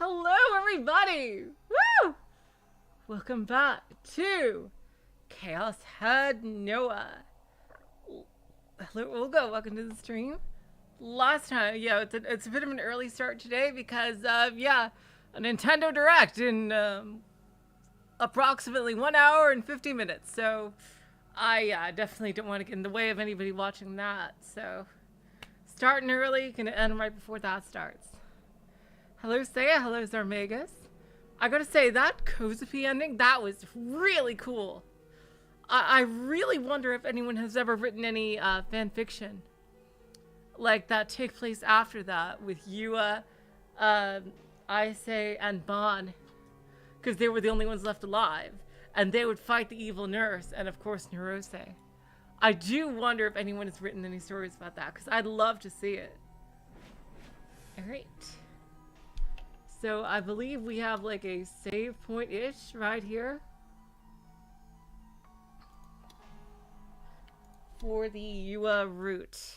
Hello, everybody! Woo! Welcome back to Chaos Head NoaH. Hello, Olga. Welcome to the stream. Last time, yeah, it's a bit of an early start today because, a Nintendo Direct in approximately 1 hour and 50 minutes. So, I definitely don't want to get in the way of anybody watching that. So, starting early, gonna end right before that starts. Hello, Saya. Hello, Zarmegas. I gotta say, that Kozupii ending, that was really cool. I really wonder if anyone has ever written any fan fiction like that take place after that with Yua, Ise, and Bon, because they were the only ones left alive, and they would fight the evil nurse and of course Neurose. I do wonder if anyone has written any stories about that, because I'd love to see it. Alright. So I believe we have like a save point-ish right here for the Yua route.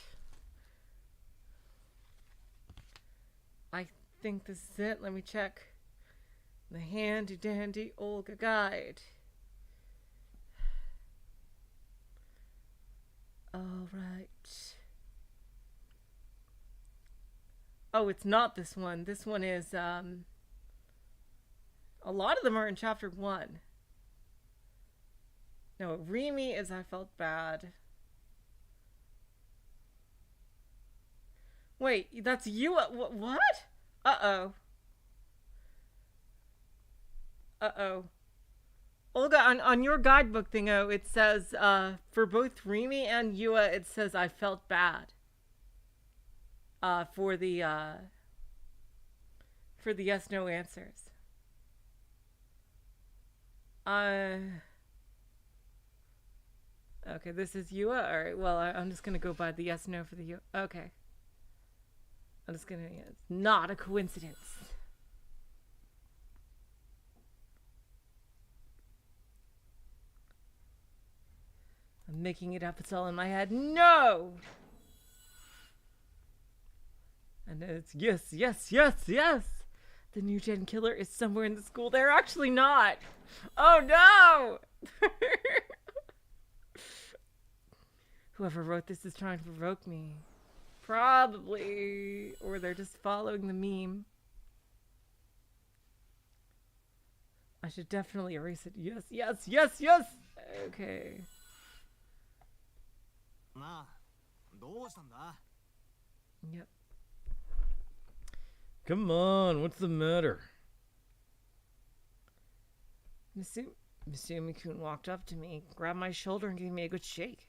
I think this is it. Let me check the handy dandy Olga guide. All right. Oh, it's not this one. This one is, a lot of them are in chapter 1. No, Remy is I felt bad. Wait, that's you? What? Uh-oh. Uh-oh. Olga, on your guidebook thingo, it says, for both Remy and Yua, it says I felt bad. For the yes/no answers. Okay, this is Yua. All right. Well, I'm just gonna go by the yes/no for the Yua. Okay. I'm just gonna. Yeah, it's not a coincidence. I'm making it up. It's all in my head. No. And it's yes, yes, yes, yes. The new gen killer is somewhere in the school. They're actually not. Oh no! Whoever wrote this is trying to provoke me. Probably. Or they're just following the meme. I should definitely erase it. Yes, yes, yes, yes! Okay. Yep. Come on, what's the matter? Misumi-kun walked up to me, grabbed my shoulder, and gave me a good shake.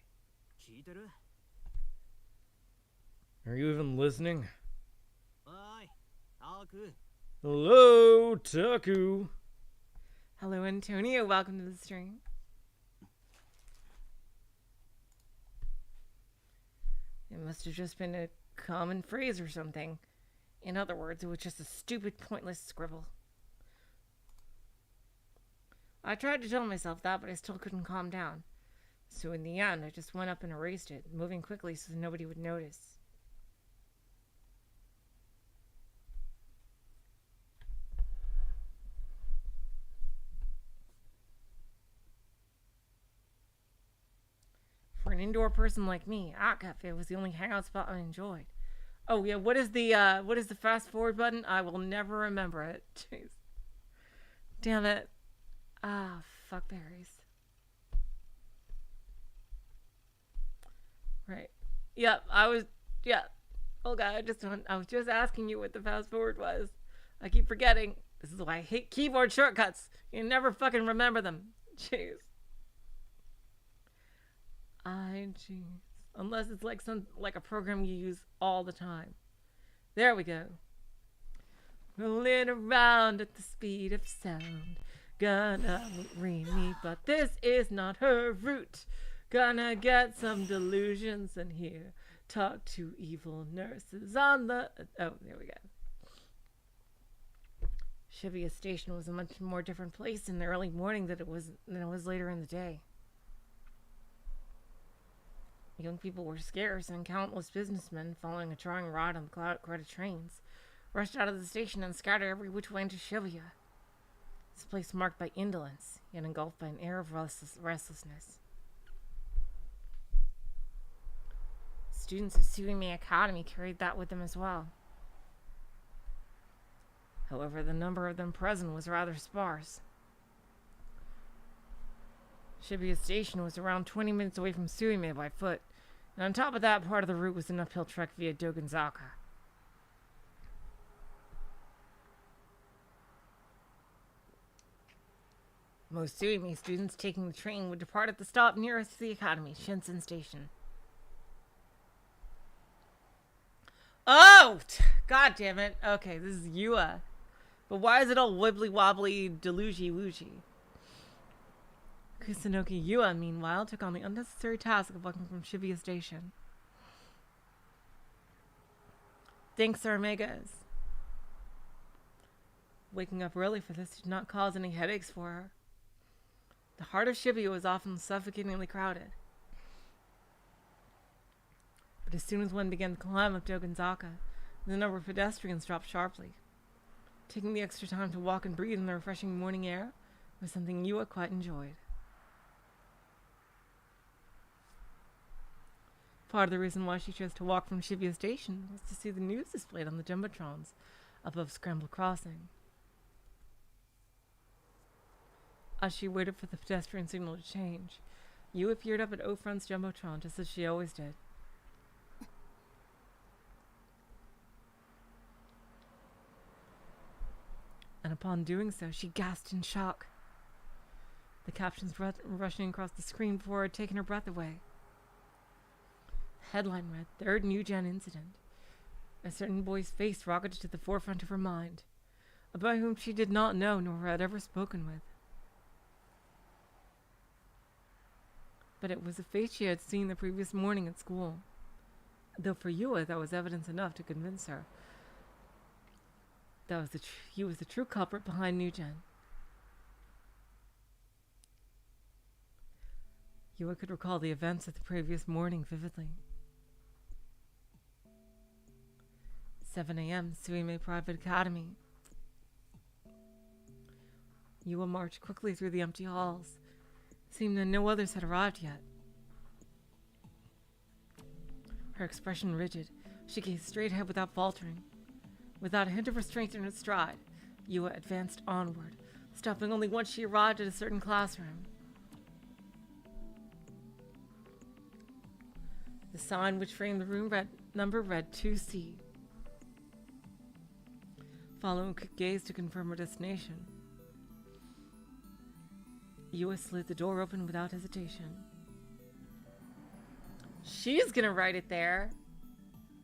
Are you even listening? Hello, Taku. Hello, Antonio. Welcome to the stream. It must have just been a common phrase or something. In other words, it was just a stupid, pointless scribble. I tried to tell myself that, but I still couldn't calm down. So in the end, I just went up and erased it, moving quickly so nobody would notice. For an indoor person like me, Art Cafe was the only hangout spot I enjoyed. Oh yeah, what is the fast forward button? I will never remember it. Jeez. Damn it. Ah, fuck berries. Right. Yep, Olga, I was just asking you what the fast forward was. I keep forgetting. This is why I hate keyboard shortcuts. You never fucking remember them. Jeez. Jeez. Unless it's like a program you use all the time. There we go. Rolling around at the speed of sound. Gonna meet Remy, but this is not her route. Gonna get some delusions in here. Talk to evil nurses on the... Oh, there we go. Shibuya Station was a much more different place in the early morning than it was later in the day. Young people were scarce, and countless businessmen following a trying ride on the crowded trains rushed out of the station and scattered every which way into Shibuya. This place marked by indolence, yet engulfed by an air of restlessness. Students of Suimei Academy carried that with them as well. However, the number of them present was rather sparse. Shibuya Station was around 20 minutes away from Suimei by foot, and on top of that, part of the route was an uphill trek via Dogonzaka. Most Suimei students taking the train would depart at the stop nearest to the academy, Shinsen Station. Oh! God damn it. Okay, this is Yua. But why is it all wibbly wobbly delugy-woogy? Kusunoki Yua, meanwhile, took on the unnecessary task of walking from Shibuya Station. Thanks, Sir Megas. Waking up early for this did not cause any headaches for her. The heart of Shibuya was often suffocatingly crowded. But as soon as one began the climb up Dogonzaka, the number of pedestrians dropped sharply. Taking the extra time to walk and breathe in the refreshing morning air was something Yua quite enjoyed. Part of the reason why she chose to walk from Shibuya Station was to see the news displayed on the jumbotrons above Scramble Crossing. As she waited for the pedestrian signal to change, Yua peered up at Ofron's jumbotron just as she always did. And upon doing so, she gasped in shock. The captions rushing across the screen before had taken her breath away. Headline read, "Third New Gen Incident." A certain boy's face rocketed to the forefront of her mind, a boy whom she did not know nor had ever spoken with. But it was a face she had seen the previous morning at school, though for Yua that was evidence enough to convince her that he was the true culprit behind New Gen. Yua could recall the events of the previous morning vividly. 7 a.m., Suimei Private Academy. Yua marched quickly through the empty halls. It seemed that no others had arrived yet. Her expression rigid, she gazed straight ahead without faltering. Without a hint of restraint in her stride, Yua advanced onward, stopping only once she arrived at a certain classroom. The sign which framed the room read 2C. Following a quick gaze to confirm her destination, Yua slid the door open without hesitation. She's gonna write it there.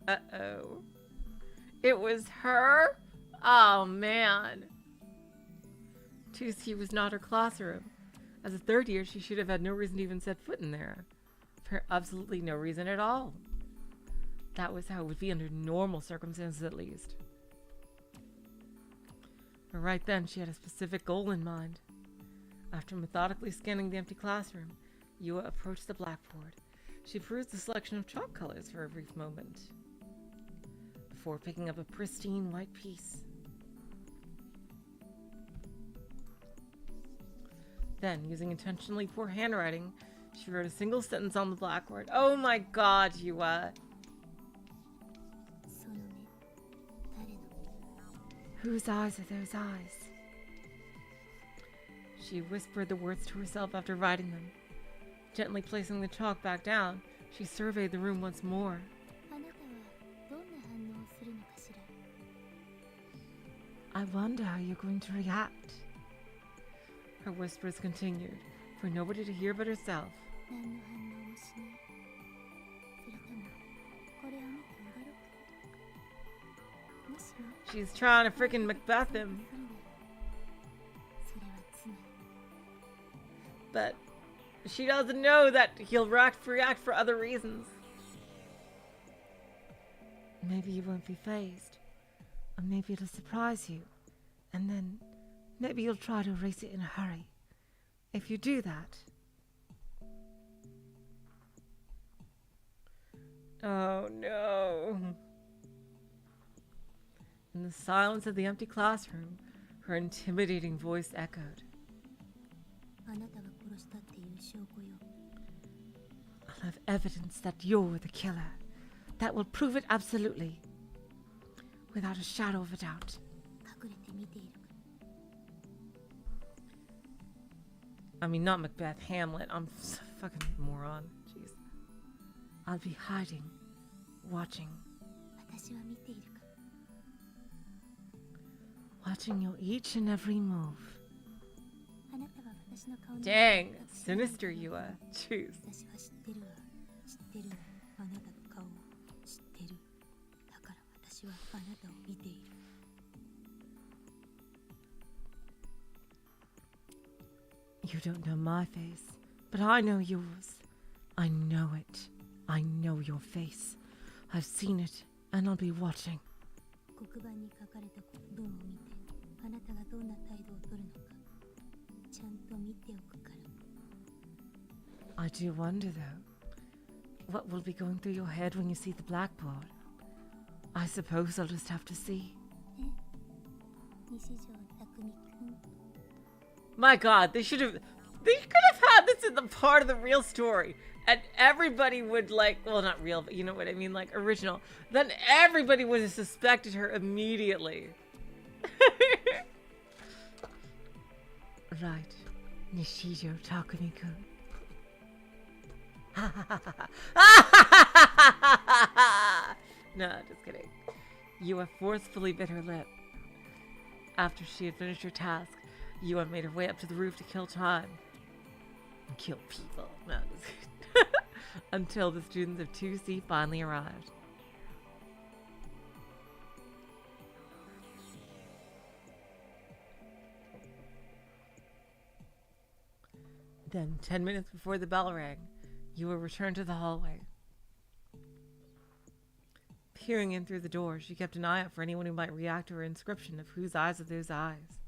Uh-oh. It was her? Oh, man. 2C was not her classroom. As a third year, she should have had no reason to even set foot in there. For absolutely no reason at all. That was how it would be under normal circumstances, at least. But right then, she had a specific goal in mind. After methodically scanning the empty classroom, Yua approached the blackboard. She perused the selection of chalk colors for a brief moment, before picking up a pristine white piece. Then, using intentionally poor handwriting, she wrote a single sentence on the blackboard. Oh my god, Yua! Whose eyes are those eyes? She whispered the words to herself after writing them. Gently placing the chalk back down, she surveyed the room once more. I wonder how you're going to react. Her whispers continued, for nobody to hear but herself. She's trying to frickin' Macbeth him. But she doesn't know that he'll react for other reasons. Maybe you won't be fazed. Or maybe it'll surprise you. And then maybe you'll try to erase it in a hurry. If you do that... Oh no. In the silence of the empty classroom, her intimidating voice echoed. あなたが殺したっていう証拠よ。 I'll have evidence that you're the killer. That will prove it absolutely. Without a shadow of a doubt. 隠れて見ているか。 I mean, not Macbeth, Hamlet. I'm a fucking moron. Jeez. I'll be hiding, watching. 私は見ているか。 Watching your each and every move. あなたは私の顔に。 Dang, sinister you are. Jeez. 私は知ってるわ。知ってるわ。あなたの顔を知ってる。だから私はあなたを見ている。 You don't know my face, but I know yours. I know it. I know your face. I've seen it, and I'll be watching. 黒板に書かれた文を見て、あなたがどんな態度を取るのか、ちゃんと見ておくから。 I do wonder, though, what will be going through your head when you see the blackboard? I suppose I'll just have to see. 西条匠くん。 My God, they could have had this in the part of the real story, and everybody would well, not real, but you know what I mean, like original. Then everybody would have suspected her immediately. Right, Nishijo Takumi-kun. No, just kidding. Yua forcefully bit her lip. After she had finished her task, Yua made her way up to the roof to kill time. And kill people. No, just kidding. Until the students of 2C finally arrived. Then, 10 minutes before the bell rang, Yua returned to the hallway. Peering in through the door, she kept an eye out for anyone who might react to her inscription of whose eyes are those eyes.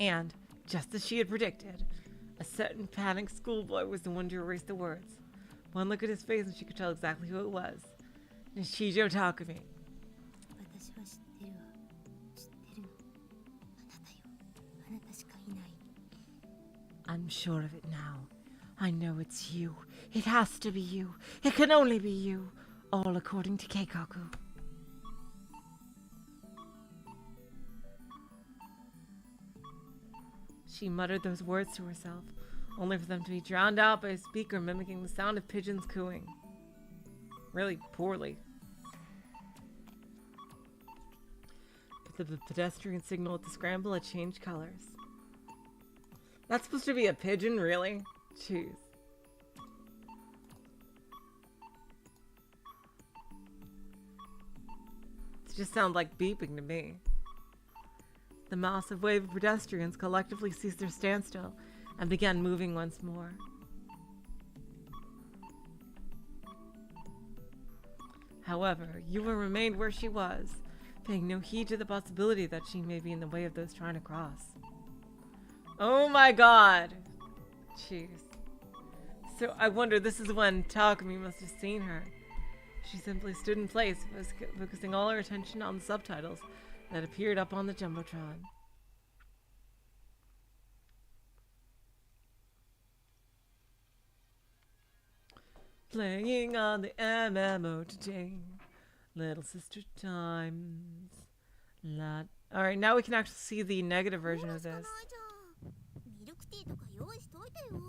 And, just as she had predicted, a certain panicked schoolboy was the one to erase the words. One look at his face and she could tell exactly who it was. Nishijo Takumi. 私は知ってるわ。知ってるの。あなたよ。あなたしかいない。 I'm sure of it now. I know it's you. It has to be you. It can only be you. All according to Keikaku. She muttered those words to herself, only for them to be drowned out by a speaker mimicking the sound of pigeons cooing. Really poorly. But the pedestrian signal at the scramble had changed colors. That's supposed to be a pigeon, really? Jeez. It just sounds like beeping to me. The massive wave of pedestrians collectively ceased their standstill and began moving once more. However, Yua remained where she was, paying no heed to the possibility that she may be in the way of those trying to cross. Oh my God! Jeez. So I wonder, this is when Takumi must have seen her. She simply stood in place, focusing all her attention on the subtitles that appeared up on the Jumbotron. Playing on the MMO today. Little sister times. Alright, now we can actually see the negative version of this. ミルクティーとか用意しといてよ。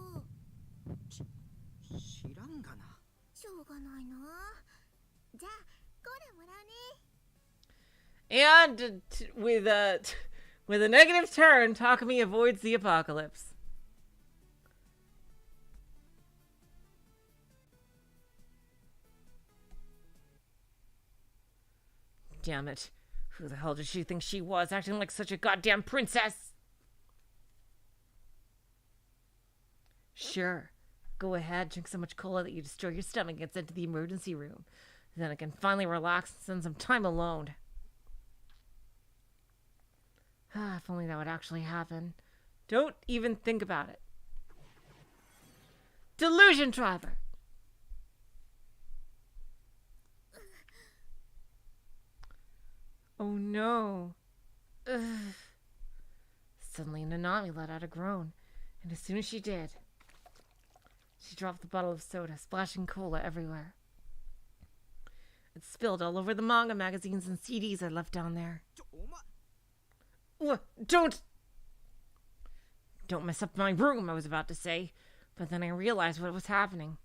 知らんがな。しょうがないな。じゃあ、これもらうね。 And with a negative turn, Takumi avoids the apocalypse. Damn it. Who the hell did she think she was, acting like such a goddamn princess? Sure. Go ahead, drink so much cola that you destroy your stomach and get sent to the emergency room. Then I can finally relax and spend some time alone. If only that would actually happen. Don't even think about it. Delusion driver! Oh no. Ugh. Suddenly, Nanami let out a groan, and as soon as she did, she dropped the bottle of soda, splashing cola everywhere. It spilled all over the manga magazines and CDs I left down there. お前 Don't mess up my room, I was about to say, but then I realized what was happening.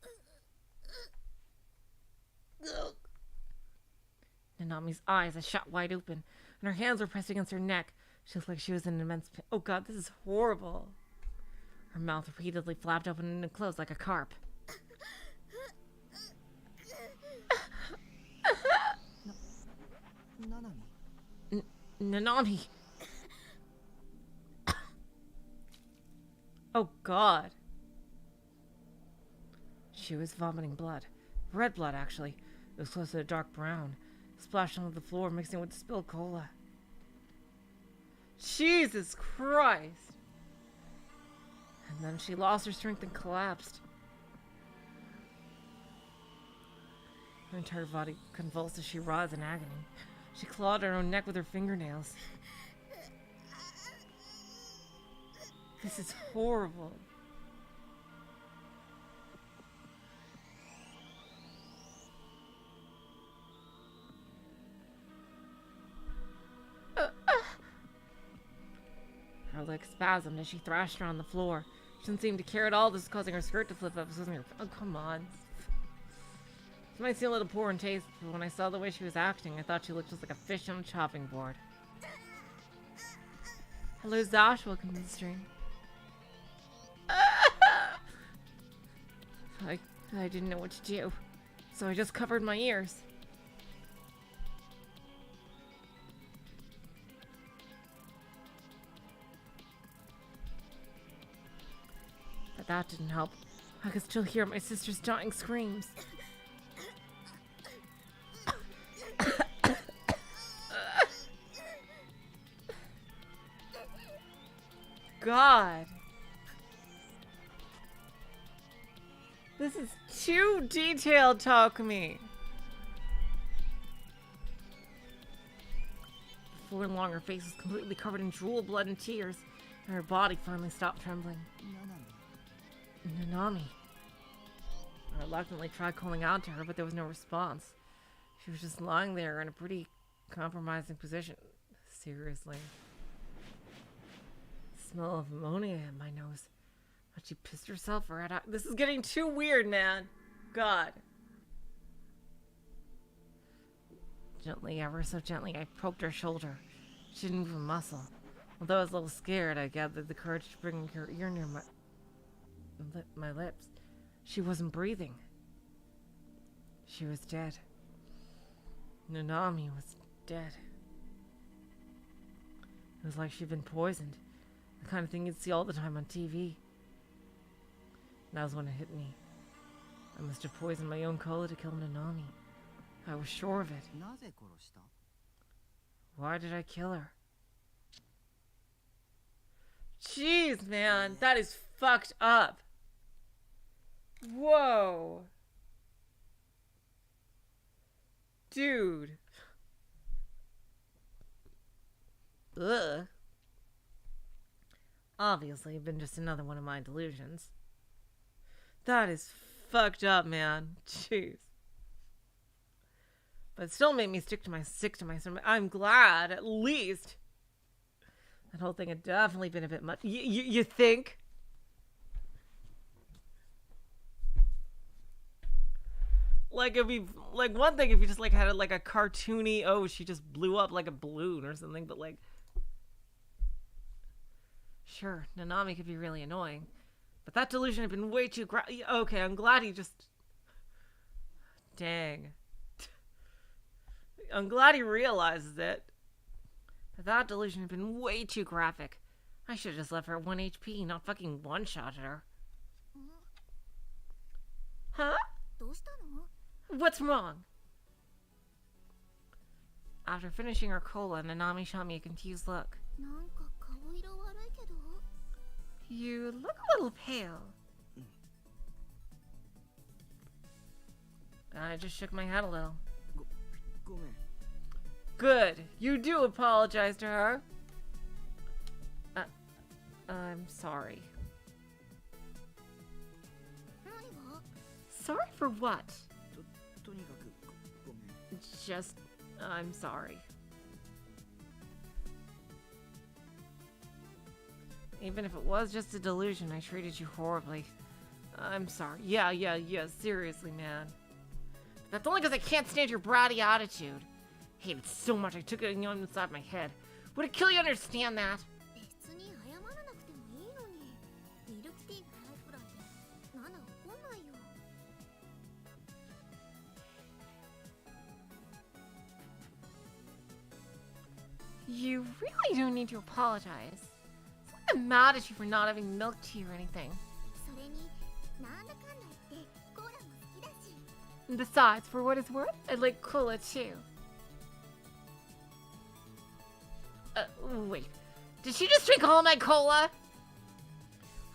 Nanami's eyes are shot wide open, and her hands were pressed against her neck. She looked like she was in an immense pain. Oh god, this is horrible. Her mouth repeatedly flapped open and closed like a carp. Nanami. Nanami. Oh god. She was vomiting blood. Red blood, actually. It was close to a dark brown. Splashed onto the floor, mixing with the spilled cola. Jesus Christ! And then she lost her strength and collapsed. Her entire body convulsed as she writhed in agony. She clawed her own neck with her fingernails. This is horrible. Her leg spasmed as she thrashed her on the floor. She didn't seem to care at all. This was causing her skirt to flip up. Oh, come on. This might seem a little poor in taste, but when I saw the way she was acting, I thought she looked just like a fish on a chopping board. Hello, Zosh. Welcome to the stream. I didn't know what to do, so I just covered my ears. But that didn't help. I could still hear my sister's dying screams. God. This is too detailed, Takumi. Before long, her face was completely covered in drool, blood, and tears, and her body finally stopped trembling. Nanami. I reluctantly tried calling out to her, but there was no response. She was just lying there in a pretty compromising position. Seriously. The smell of ammonia in my nose. Had she pissed herself or had I... This is getting too weird, man. God. Gently, ever so gently, I poked her shoulder. She didn't move a muscle. Although I was a little scared, I gathered the courage to bring her ear near my lips. She wasn't breathing. She was dead. Nanami was dead. It was like she'd been poisoned. The kind of thing you'd see all the time on TV. And that was when it hit me. I must have poisoned my own cola to kill Nanami. I was sure of it. なぜ殺した Why did I kill her? Jeez, man. That is fucked up. Whoa. Dude. Ugh. Obviously, it's been just another one of my delusions. That is fucked up, man. Jeez. But it still made me sick to my stomach. I'm glad, at least. That whole thing had definitely been a bit much. You think? Like, it'd be, like, one thing if you just, like, had, like, a cartoony, oh, she just blew up like a balloon or something, but, like... Sure, Nanami could be really annoying. But that delusion had been way too okay, I'm glad he just... Dang. I'm glad he realizes it. But that delusion had been way too graphic. I should have just left her at 1 HP, not fucking one-shotted her. Huh? どうしたの? What's wrong? After finishing her cola, Nanami shot me a confused look. なんか顔色悪いけど. You look a little pale. I just shook my head a little. ごめん Good. You do apologize to her. I'm sorry. Sorry for what? とにかくごめん。 Just, I'm sorry. Even if it was just a delusion, I treated you horribly. I'm sorry. Yeah, seriously, man. That's only because I can't stand your bratty attitude. I hate it so much I took it inside my head. Would it kill you to understand that? 別に謝らなくてもいいのに。ミルクティーがないくらいでナナ怒んないよ。 You really don't need to apologize. I'm not mad at you for not having milk tea or anything. それになんだかんだ言ってコーラも好きだし。 And besides, for what it's worth, I like cola too. Wait. Did she just drink all my cola?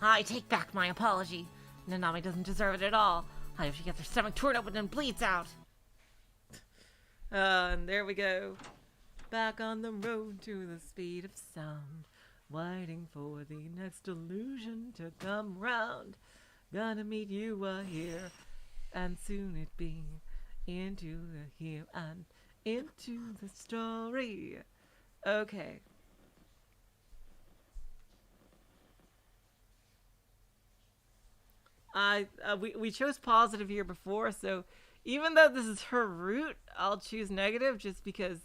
I take back my apology. Nanami doesn't deserve it at all. I hope she gets her stomach torn open and bleeds out. And there we go. Back on the road to the speed of sound. Waiting for the next delusion to come round. Gonna meet you here. And soon it be into the here and into the story. Okay. We chose positive here before, so even though this is her route, I'll choose negative just because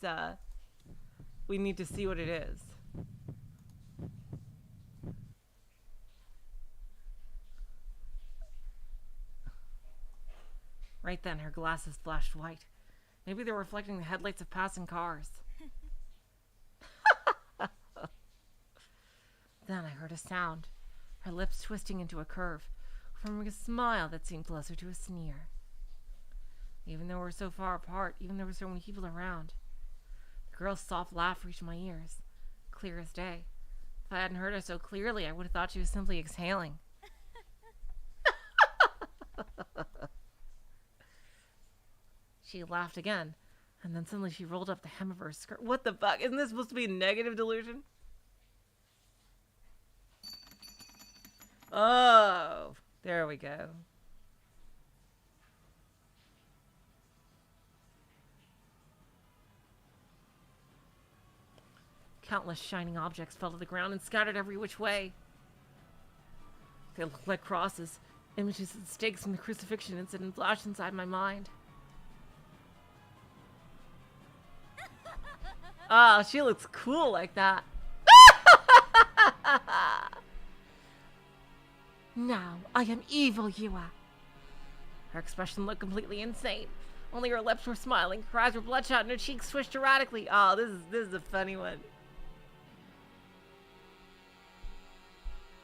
we need to see what it is. Right then, her glasses flashed white. Maybe they were reflecting the headlights of passing cars. Then I heard a sound, her lips twisting into a curve, forming a smile that seemed closer to a sneer. Even though we're so far apart, even though there were so many people around, the girl's soft laugh reached my ears, clear as day. If I hadn't heard her so clearly, I would have thought she was simply exhaling. She laughed again, and then suddenly she rolled up the hem of her skirt. What the fuck? Isn't this supposed to be a negative delusion? Oh, there we go. Countless shining objects fell to the ground and scattered every which way. They looked like crosses. Images of stakes from the crucifixion incident flashed inside my mind. Oh, she looks cool like that. Now, I am evil, Yua. Her expression looked completely insane. Only her lips were smiling, her eyes were bloodshot, and her cheeks swished erratically. Oh, this is a funny one.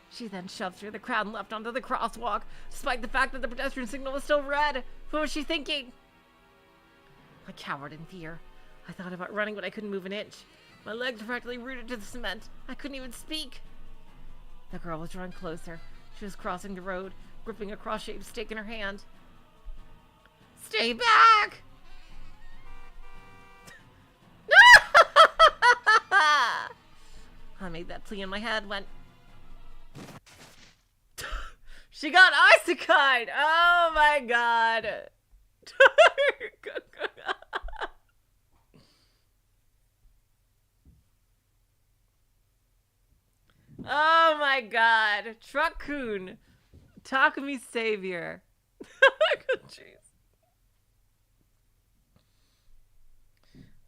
She then shoved through the crowd and left onto the crosswalk, despite the fact that the pedestrian signal was still red. What was she thinking? I cowered in fear. I thought about running, but I couldn't move an inch. My legs were practically rooted to the cement. I couldn't even speak. The girl was drawing closer. She was crossing the road, gripping a cross-shaped stake in her hand. Stay back! I made that plea in my head when... She got isekai! Oh my god! Oh my god. Truck-kun. Takumi's savior. Jeez.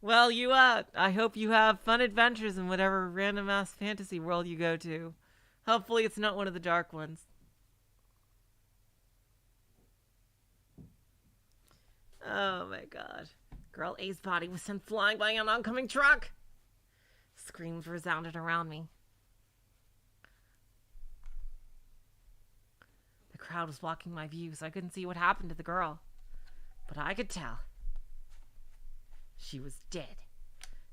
Well, I hope you have fun adventures in whatever random-ass fantasy world you go to. Hopefully it's not one of the dark ones. Oh my god. Girl A's body was sent flying by an oncoming truck. Screams resounded around me. The crowd was blocking my view, so I couldn't see what happened to the girl. But I could tell. She was dead.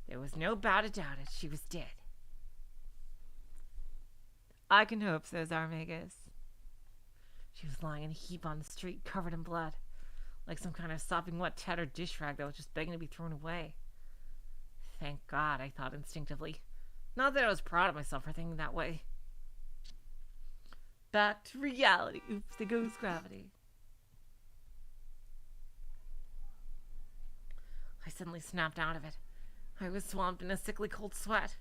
There was no doubt about it. She was dead. I can hope, says Armagus. She was lying in a heap on the street, covered in blood. Like some kind of sopping wet tattered dish rag that was just begging to be thrown away. Thank God, I thought instinctively. Not that I was proud of myself for thinking that way. Back to reality. Oops, there goes gravity. I suddenly snapped out of it. I was swamped in a sickly cold sweat.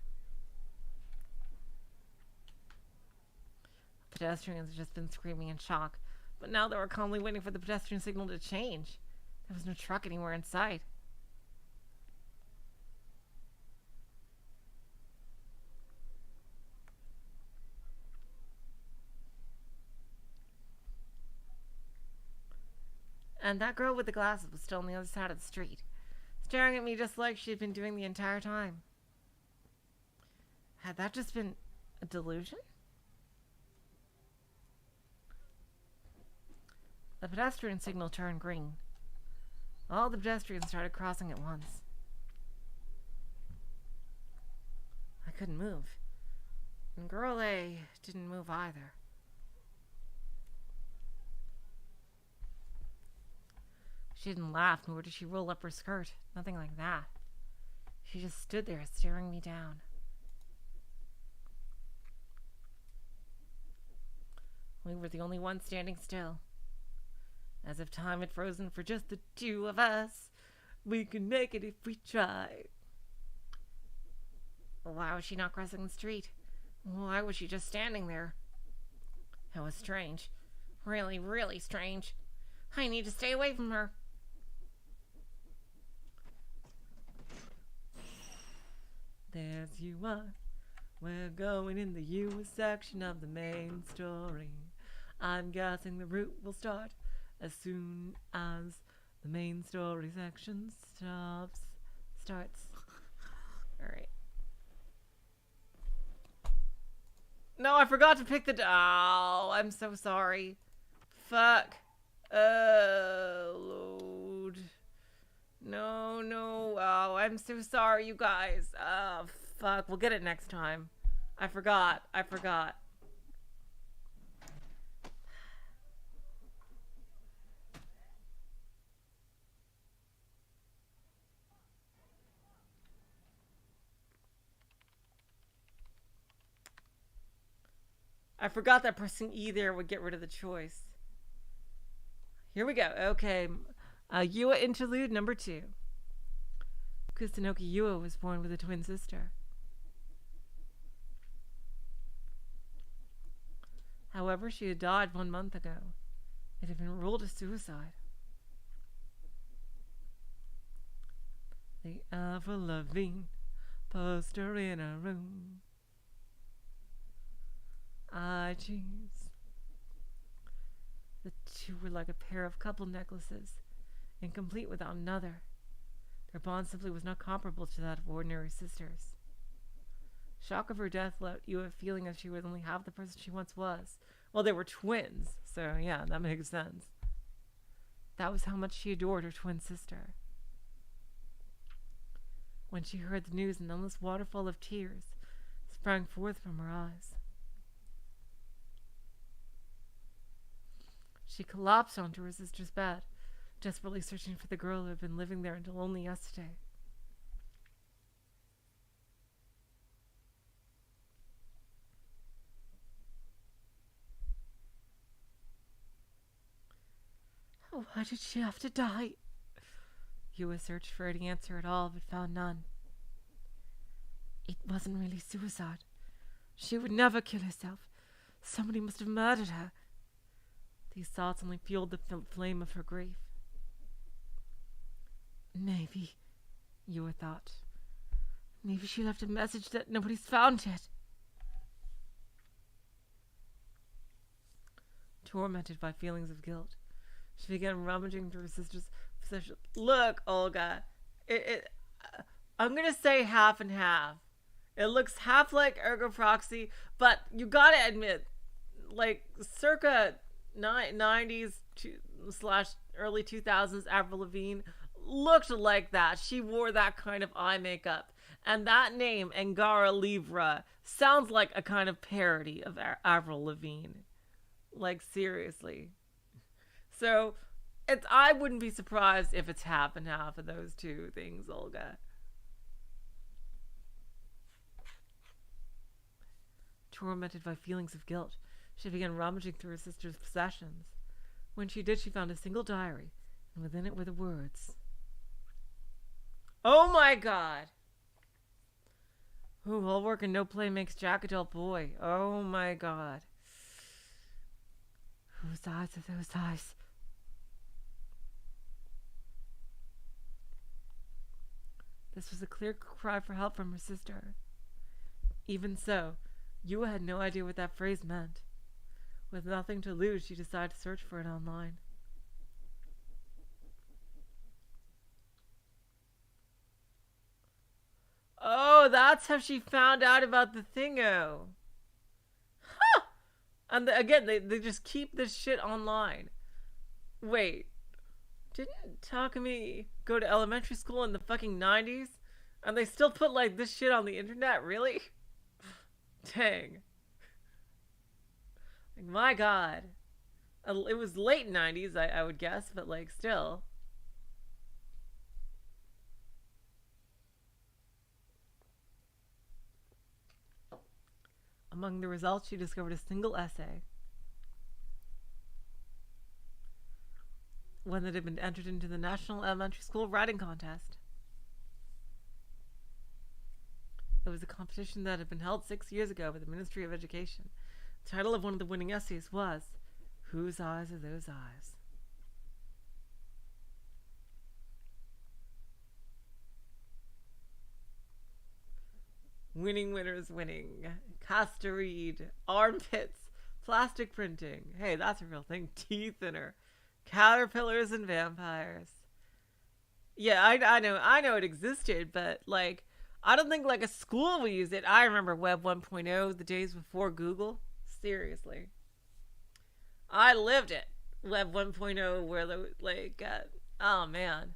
Pedestrians had just been screaming in shock, but now they were calmly waiting for the pedestrian signal to change. There was no truck anywhere in sight. And that girl with the glasses was still on the other side of the street, staring at me just like she'd been doing the entire time. Had that just been a delusion? The pedestrian signal turned green. All the pedestrians started crossing at once. I couldn't move. And Girl A didn't move either. She didn't laugh, nor did she roll up her skirt. Nothing like that. She just stood there staring me down. We were the only ones standing still. As if time had frozen for just the two of us. We can make it if we try. Why was she not crossing the street? Why was she just standing there? It was strange. Really, really strange. I need to stay away from her. There's you are. We're going in the US section of the main story. I'm guessing the route will start as soon as the main story section starts. Alright. No, I forgot to pick the... Oh, I'm so sorry. Fuck. Load. No. Oh, I'm so sorry, you guys. Oh, fuck. We'll get it next time. I forgot. I forgot that pressing E there would get rid of the choice. Here we go. Okay. Yua interlude number 2. Kusunoki Yua was born with a twin sister. However, she had died 1 month ago. It had been ruled a suicide. The Avril Lavigne poster in a room. I choose. The two were like a pair of couple necklaces, incomplete without another. Their bond simply was not comparable to that of ordinary sisters. Shock of her death left you a feeling as she was only half the person she once was. Well, they were twins, so yeah, that makes sense. That was how much she adored her twin sister. When she heard the news, an endless waterfall of tears sprang forth from her eyes. She collapsed onto her sister's bed, desperately searching for the girl who had been living there until only yesterday. Why did she have to die? Yua searched for any answer at all, but found none. It wasn't really suicide. She would never kill herself. Somebody must have murdered her. These thoughts only fueled the flame of her grief. Maybe, Yua thought. Maybe she left a message that nobody's found yet. Tormented by feelings of guilt, she began rummaging through her sister's possessions. Look, Olga, I'm going to say half and half. It looks half like Ergo Proxy, but you got to admit, like, circa 90s / early 2000s Avril Lavigne looked like that. She wore that kind of eye makeup. And that name, Angara Livra, sounds like a kind of parody of Avril Lavigne. Like, seriously. So, I wouldn't be surprised if it's half and half of those two things, Olga. Tormented by feelings of guilt, she began rummaging through her sister's possessions. When she did, she found a single diary, and within it were the words. Oh my god! Ooh, all work and no play makes Jack a dull boy. Oh my god. Whose eyes are those eyes? This was a clear cry for help from her sister. Even so, Yua had no idea what that phrase meant. With nothing to lose, she decided to search for it online. Oh, that's how she found out about the thingo. Huh! And again, they just keep this shit online. Wait. Didn't Takumi go to elementary school in the fucking 90s? And they still put, like, this shit on the internet? Really? Dang. Like, my god. It was late 90s, I would guess, but, like, still. Among the results, she discovered a single essay. One that had been entered into the National Elementary School Writing Contest. It was a competition that had been held 6 years ago by the Ministry of Education. The title of one of the winning essays was, Whose Eyes Are Those Eyes? Winning winners winning. Castoreed. Armpits. Plastic printing. Hey, that's a real thing. Teeth thinner. Caterpillars and vampires. Yeah, I know it existed, but like I don't think like a school will use it. I remember Web 1.0, the days before Google. Seriously. I lived it. Web 1.0 where the like oh man.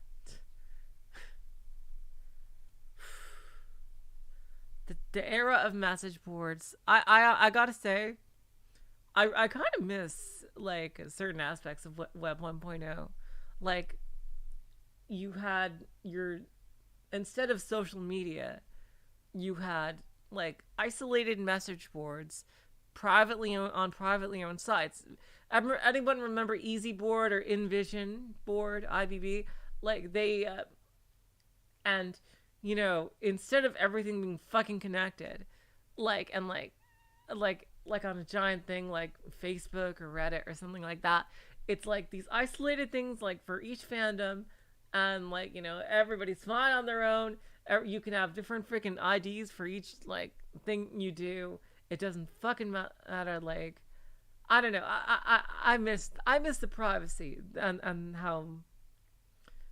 The era of message boards. I gotta say, I kind of miss like certain aspects of Web 1.0. Like you had your, instead of social media, you had like isolated message boards privately on privately owned sites. Anyone remember Easy Board or InVision Board, IBB? Like they and you know, instead of everything being fucking connected, like on a giant thing like Facebook or Reddit or something like that, it's like these isolated things like for each fandom, and like, you know, everybody's fine on their own. You can have different freaking IDs for each like thing you do. It doesn't fucking matter. Like, I don't know. I miss the privacy and how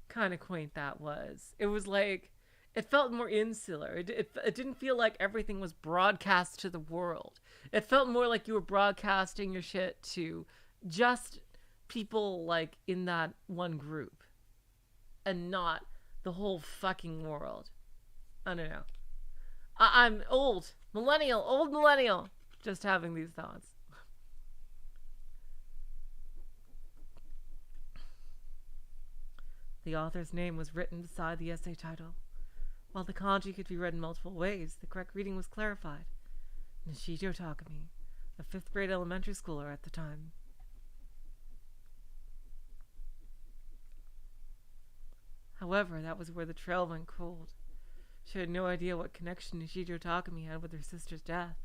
kind of quaint that was. It was like, it felt more insular. It didn't feel like everything was broadcast to the world. It felt more like you were broadcasting your shit to just people like in that one group and not the whole fucking world. I don't know. I'm old millennial, just having these thoughts. The author's name was written beside the essay title. While the kanji could be read in multiple ways, the correct reading was clarified. Nishito Takumi, a 5th grade elementary schooler at the time. However, that was where the trail went cold. She had no idea what connection Nishito Takumi had with her sister's death.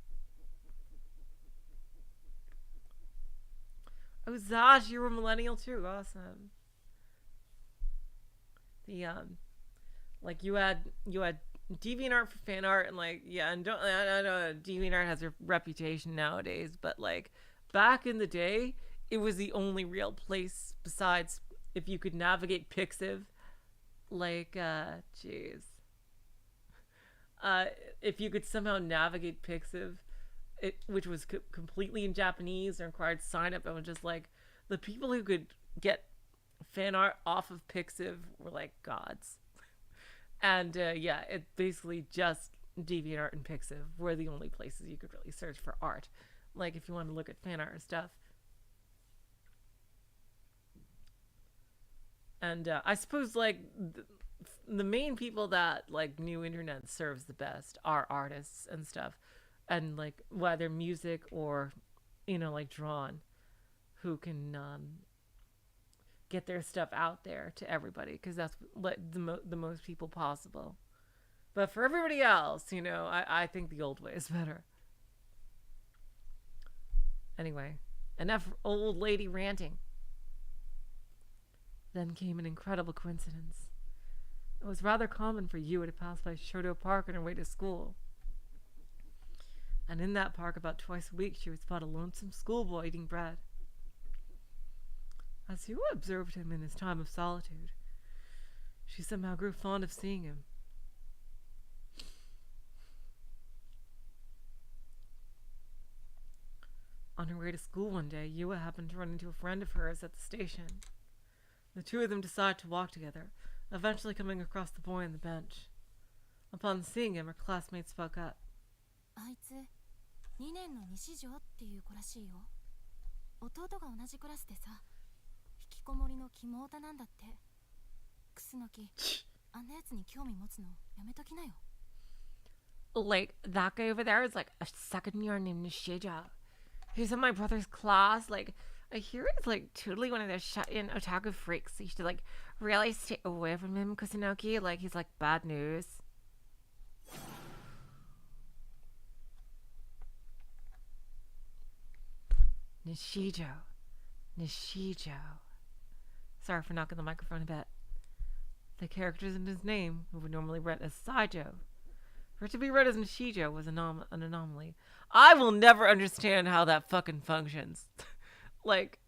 Oh, Zash, you were a millennial too. Awesome. The like you had DeviantArt for fan art, and like, yeah, and I know DeviantArt has a reputation nowadays, but like back in the day, it was the only real place besides if you could navigate Pixiv. Like, jeez. If you could somehow navigate Pixiv, which was completely in Japanese and required sign up, and was just like the people who could get fan art off of Pixiv were like gods. And yeah, it basically just DeviantArt and Pixiv were the only places you could really search for art. Like if you want to look at fan art and stuff. And I suppose like the main people that like new internet serves the best are artists and stuff. and like whether music or, like drawn, who can get their stuff out there to everybody, because that's what the most people possible. But for everybody else, I think the old way is better. Anyway, enough old lady ranting. Then came an incredible coincidence. It was rather common for Yua to pass by Shoto Park on her way to school. And in that park about twice a week she would spot a lonesome schoolboy eating bread. As Yua observed him in his time of solitude, she somehow grew fond of seeing him. On her way to school one day, Yua happened to run into a friend of hers at the station. The two of them decided to walk together, eventually coming across the boy on the bench. Upon seeing him, her classmates spoke up. あいつ2年の西条っていう子らしいよ。弟が同じクラスでさ、引きこもりのキモオタなんだって。クスノキ、あんなやつに興味持つのやめときなよ。Like, that guy over there is like a second year named Nishija. He's in my brother's class. Like, I hear he's like totally one of those shut-in otaku freaks. You should like really stay away from him, Kusunoki. Like, he's like bad news. Nishijo. Sorry for knocking the microphone a bit. The characters in his name, who were normally read as Saijo, for it to be read as Nishijo was an anomaly. I will never understand how that fucking functions. Like,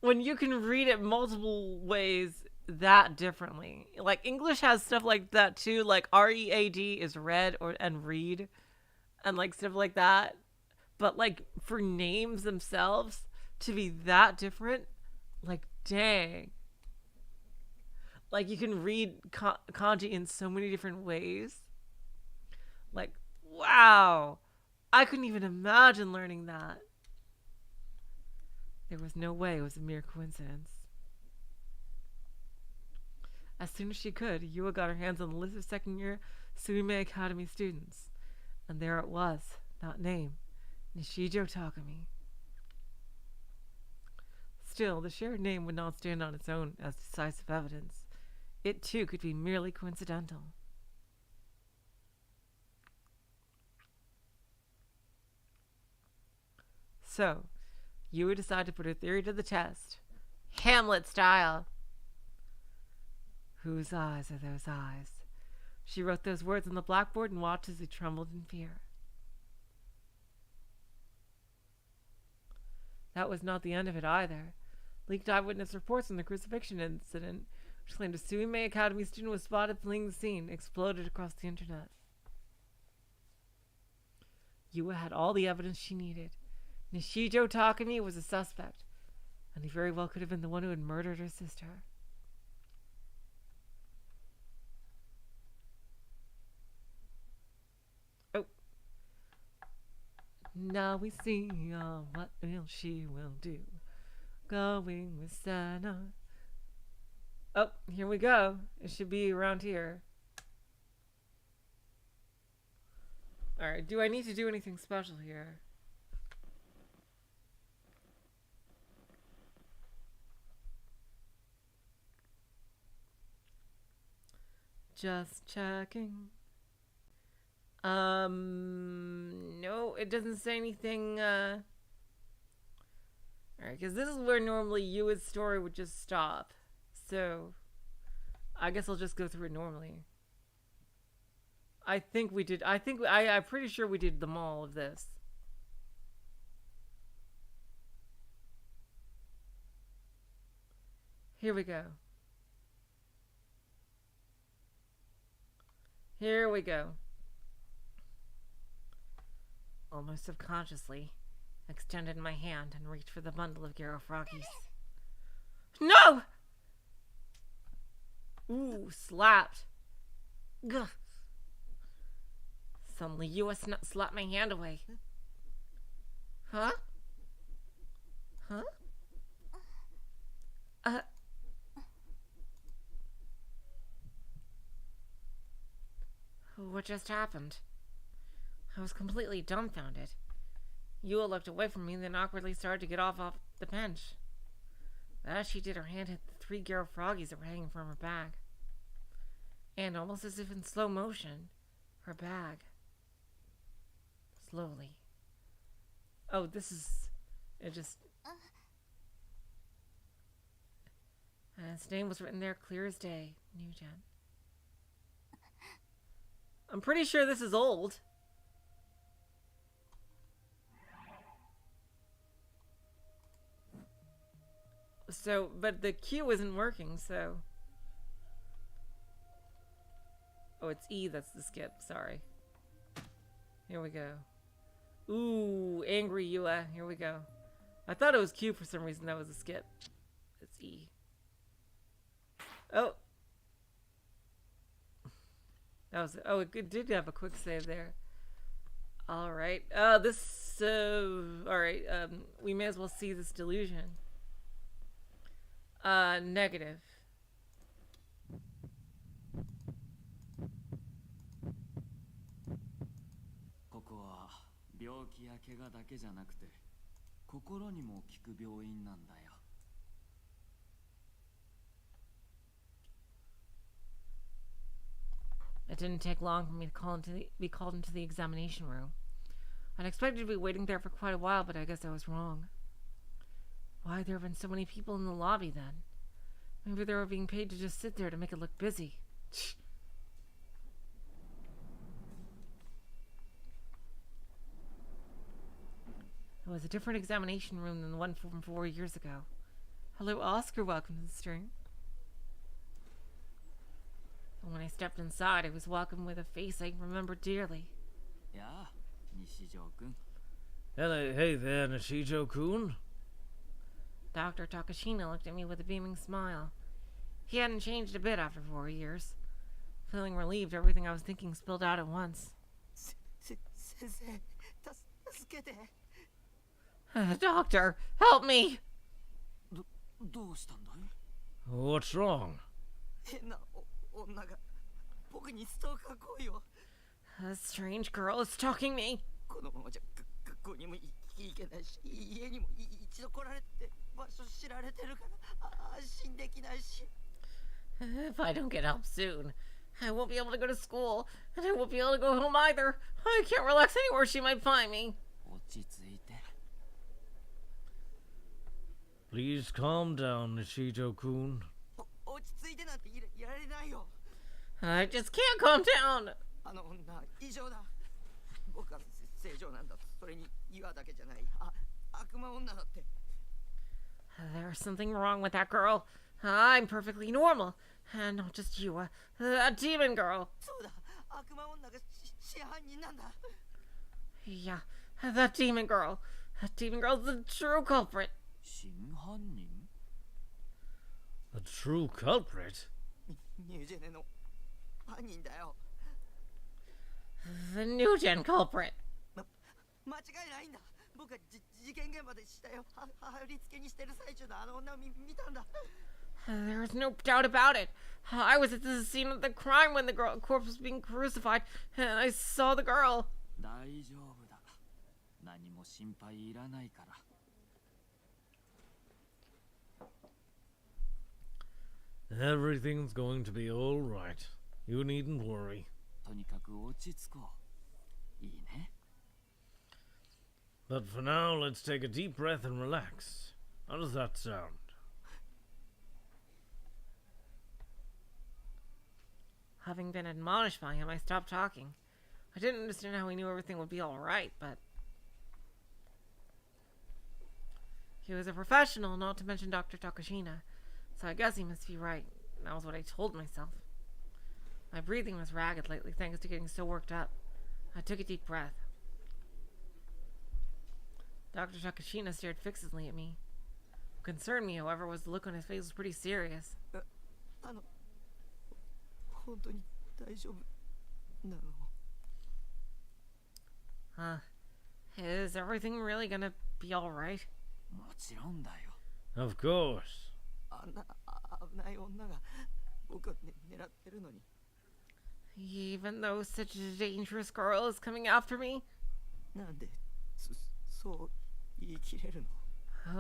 when you can read it multiple ways that differently. Like, English has stuff like that too. Like, READ is read and read. And like stuff like that. But like, for names themselves to be that different, like, dang. Like, you can read kanji in so many different ways. Like, wow. I couldn't even imagine learning that. There was no way it was a mere coincidence. As soon as she could, Yua got her hands on the list of second-year Suime Academy students. And there it was, that name, Nishijo Takumi. Still, the shared name would not stand on its own as decisive evidence. It too could be merely coincidental. So, Yua decided to put her theory to the test. Hamlet style. Whose eyes are those eyes? She wrote those words on the blackboard and watched as he trembled in fear. That was not the end of it either. Leaked eyewitness reports on the crucifixion incident, which claimed a Suime Academy student was spotted fleeing the scene, exploded across the internet. Yua had all the evidence she needed. Nishijo Takumi was a suspect, and he very well could have been the one who had murdered her sister. Oh. Now we see what she will do. Going with Santa. Oh, here we go. It should be around here. Alright, do I need to do anything special here? Just checking. No, it doesn't say anything, Alright, because this is where normally Yua's story would just stop. So, I guess I'll just go through it normally. I'm pretty sure we did them all of this. Here we go. Here we go. Almost subconsciously, extended my hand and reached for the bundle of Garofragis. No! Ooh, slapped. Gah. Suddenly, Yua slapped my hand away. Huh? Huh? What just happened? I was completely dumbfounded. Yua looked away from me and then awkwardly started to get off the bench. But as she did, her hand hit the 3 Garo froggies that were hanging from her bag. And almost as if in slow motion, her bag slowly. Oh, this is... It just... And its name was written there clear as day. New Gen. I'm pretty sure this is old. So, but the Q isn't working, so... Oh, it's E that's the skip. Sorry. Here we go. Ooh, angry Yua. Here we go. I thought it was Q for some reason. That was a skip. It's E. Oh. That was... Oh, it did have a quick save there. Alright. This... Alright. We may as well see this delusion. Negative. ここは病気や怪我だけじゃなくて心にも効く病院なんだよ。 It didn't take long for me to be called into the examination room. I'd expected to be waiting there for quite a while, but I guess I was wrong. Why there have been so many people in the lobby then? Maybe they were being paid to just sit there to make it look busy. It was a different examination room than the one from 4 years ago. Hello, Oscar. Welcome to the stream. And when I stepped inside, I was welcomed with a face I remembered dearly. Yeah, Nishijo-kun. Hey there, Nishijo-kun. Dr. Takashina looked at me with a beaming smile. He hadn't changed a bit after 4 years. Feeling relieved, everything I was thinking spilled out at once. Sensei, 助けて。 Doctor, help me! どうしたんだい? What's wrong? 変な女が僕にストーカー行為を。 A strange girl is stalking me. このままじゃ学校にも行けないし、家にも一度来られて場所知られてるから安心できないし。 If I don't get help soon, I won't be able to go to school, and I won't be able to go home either. I can't relax anywhere she might find me. 落ち着いて。 Please calm down, Nishijo-kun. 落ち着いてなんていられないよ。 I just can't calm down. あの女異常だ。僕は正常なんだ。それに岩だけじゃない。悪魔女だって。 There's something wrong with that girl. I'm perfectly normal. And not just you, a demon girl. そうだ。悪魔女が真犯人なんだ。 Yeah, that demon girl. That demon girl's the true culprit. 真犯人? The true culprit? ニュージェネの犯人だよ。 The new gen culprit. 間違いないんだ。僕は事件現場でしたよ。貼り付けにしてる最中のあの女を見たんだ。 There's no doubt about it. I was at the scene of the crime when the corpse was being crucified, and I saw the girl. 大丈夫だ。何も心配いらないから。 Everything's going to be all right. You needn't worry. とにかく落ち着こう。いいね。 But for now, let's take a deep breath and relax. How does that sound? Having been admonished by him, I stopped talking. I didn't understand how he knew everything would be all right, but he was a professional, not to mention Dr. Takashina, so I guess he must be right. That was what I told myself. My breathing was ragged lately, thanks to getting so worked up. I took a deep breath. Dr. Takashina stared fixedly at me. What concerned me, however, was the look on his face was pretty serious. 本当に大丈夫なの? Is everything really gonna be alright? もちろんだよ。 Of course. あんな危ない女が僕を狙ってるのに。Even though such a dangerous girl is coming after me? なんでそう言い切れるの？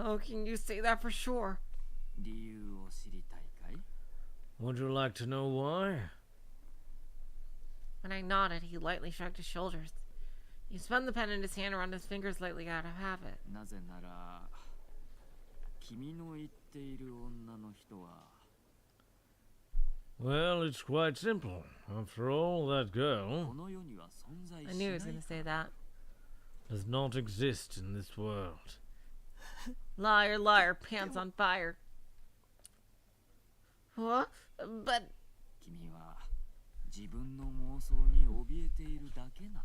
How can you say that for sure? 理由を知りたいかい？ Would you like to know why? When I nodded, he lightly shrugged his shoulders. He spun the pen in his hand around his fingers lightly out of habit. なぜなら君の言っている女の人は Well, it's quite simple. After all, that こ girl の世には存在 I し knew he な was going い to say that. does not exist in this world. Liar, liar, pants on fire. What? But 君は自分の妄想に怯えているだけなんだ。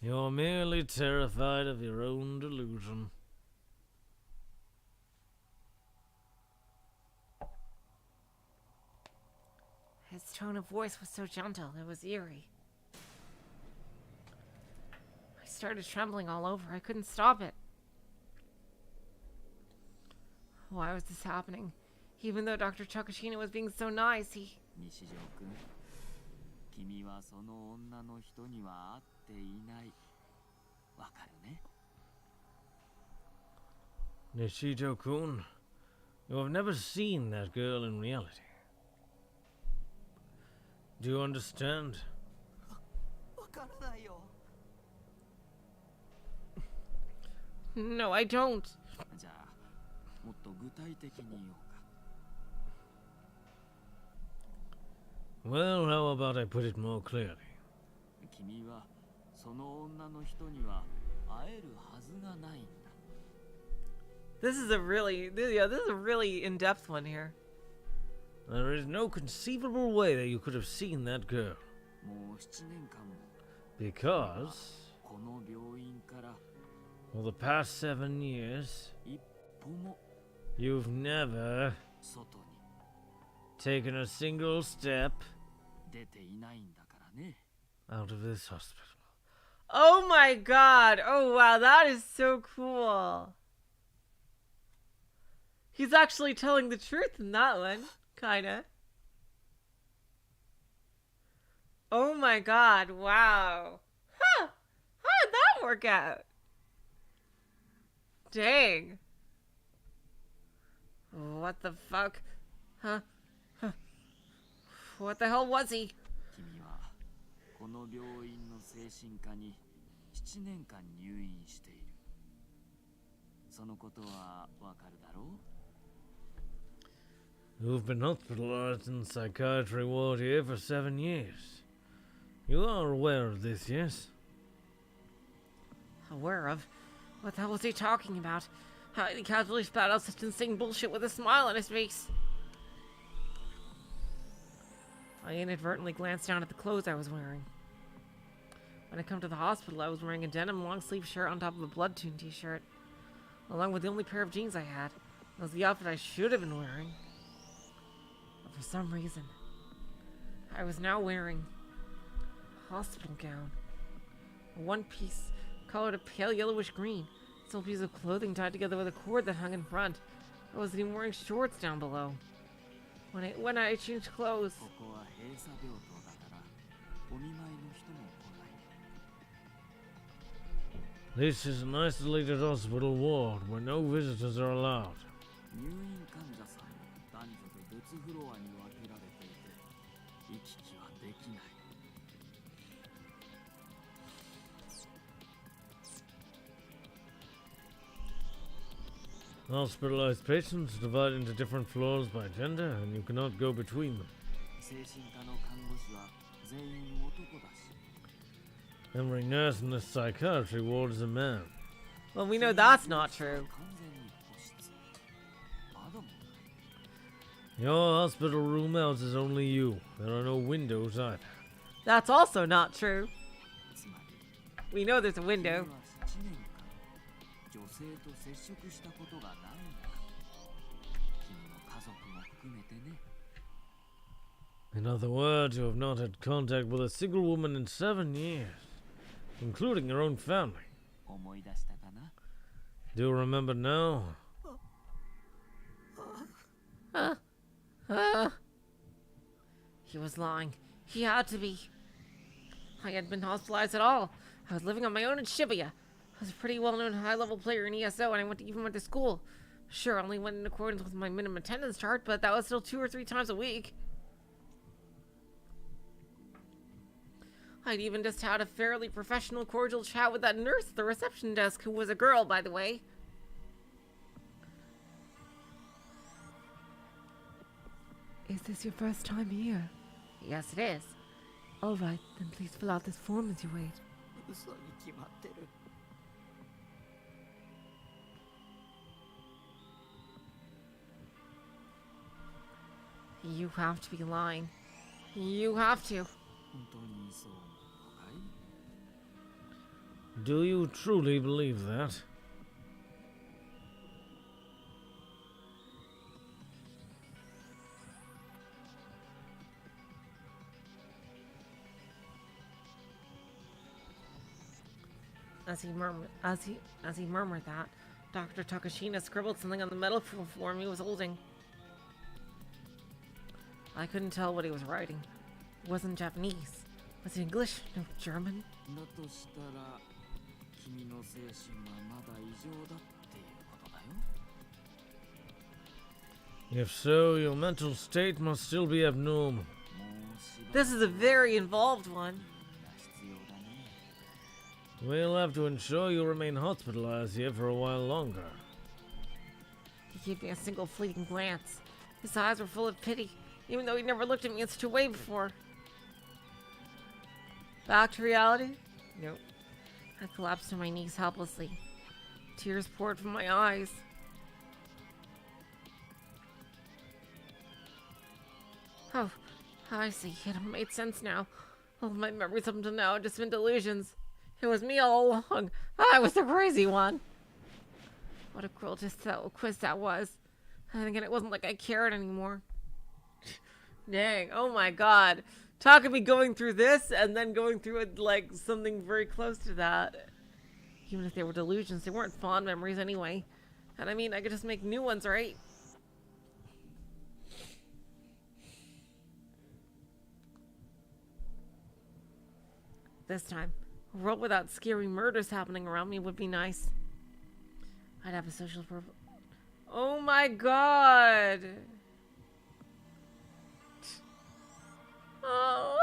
You're merely terrified of your own delusion. his tone of voice was so gentle, it was eerie. I started trembling all over. I couldn't stop it. Why was this happening? Even though Dr. Takashina was being so nice, he... 西条君、君はその女の人には会っていない。わかるね？ Nishito-kun, you have never seen that girl in reality. Do you understand? わからないよ。 No, I don't. じゃあ、もっと具体的に言おうか。 Well, how about I put it more clearly? 君はその女の人には会えるはずがないんだ。 This is a really in-depth one here. There is no conceivable way that you could have seen that girl. もう7年間も Because, この病院から for the past 7 years, 一歩も you've never 外に taken a single step 出ていないんだからね。 out of this hospital. Oh my god! Oh wow, that is so cool. He's actually telling the truth in that one, kinda. Oh my god, wow. Huh! How did that work out? Dang. What the fuck? Huh? What the hell was he? 君はこの病院の精神科に7年間入院している。そのことはわかるだろう？ You've been hospitalized in the psychiatry ward here for 7 years. You are aware of this, yes? Aware of? What the hell was he talking about? How did he casually spat out such insane bullshit with a smile on his face? I inadvertently glanced down at the clothes I was wearing. When I come to the hospital, I was wearing a denim long-sleeve shirt on top of a Bloodtune t-shirt, along with the only pair of jeans I had. It was the outfit I should have been wearing. But for some reason, I was now wearing a hospital gown. A one-piece, colored a pale yellowish green. Still a piece of clothing tied together with a cord that hung in front. I wasn't even wearing shorts down below. When I changed clothes, ここは閉鎖病棟だからお見舞いの人も来ない。 This is an isolated hospital ward where no visitors are allowed. 入院患者さんも男女で別フロアに分けられていて行き来はできない。 Hospitalized patients are divided into different floors by gender, and you cannot go between them. 精神科の看護師は全員男だし、 Every nurse in this psychiatry ward is a man. well, we know that's not true. 完全に個室。窓も Your hospital room houses only you. There are no windows either. That's also not true. つまり We know there's a 君 window. は7年間女性と接触したことがないんだ。君の家族も含めてね。 In other words, you have not had contact with a single woman in 7 years, including your own family. 思い出したかな？ Do you remember now? He was lying. He had to be. I hadn't been hospitalized at all. I was living on my own in Shibuya. I was a pretty well-known high-level player in ESO, and I even went to school. Sure, I only went in accordance with my minimum attendance chart, but that was still 2 or 3 times a week. I'd even just had a fairly professional, cordial chat with that nurse at the reception desk, who was a girl, by the way. Is this your first time here? Yes, it is. All right, then please fill out this form as you wait. 嘘に決まってる。You have to be lying. You have to. 本当にそう思うのかい？ Do you truly believe that? As he murmured that, Dr. Takashina scribbled something on the medical form he was holding. I couldn't tell what he was writing. It wasn't Japanese. Was it English? No, German? だとしたら君の精神はまだ異常だっていうことだよ。 If so, your mental state must still be abnormal. もうしばら This is a very involved one. くが必要だね。 We'll have to ensure you remain hospitalized here for a while longer. He gave me a single fleeting glance. His eyes were full of pity, even though he'd never looked at me in such a way before. Back to reality? Nope. I collapsed to my knees helplessly. Tears poured from my eyes. Oh, I see. It made sense now. All my memories up until now had just been delusions. It was me all along. I was the crazy one. What a cruel quiz that was. And again, it wasn't like I cared anymore. Dang, oh my god. Takumi going through this and then going through it like something very close to that. Even if they were delusions, they weren't fond memories anyway. And I mean, I could just make new ones, right? This time, a world without scary murders happening around me would be nice. I'd have a social purpose. Oh my god! Oh.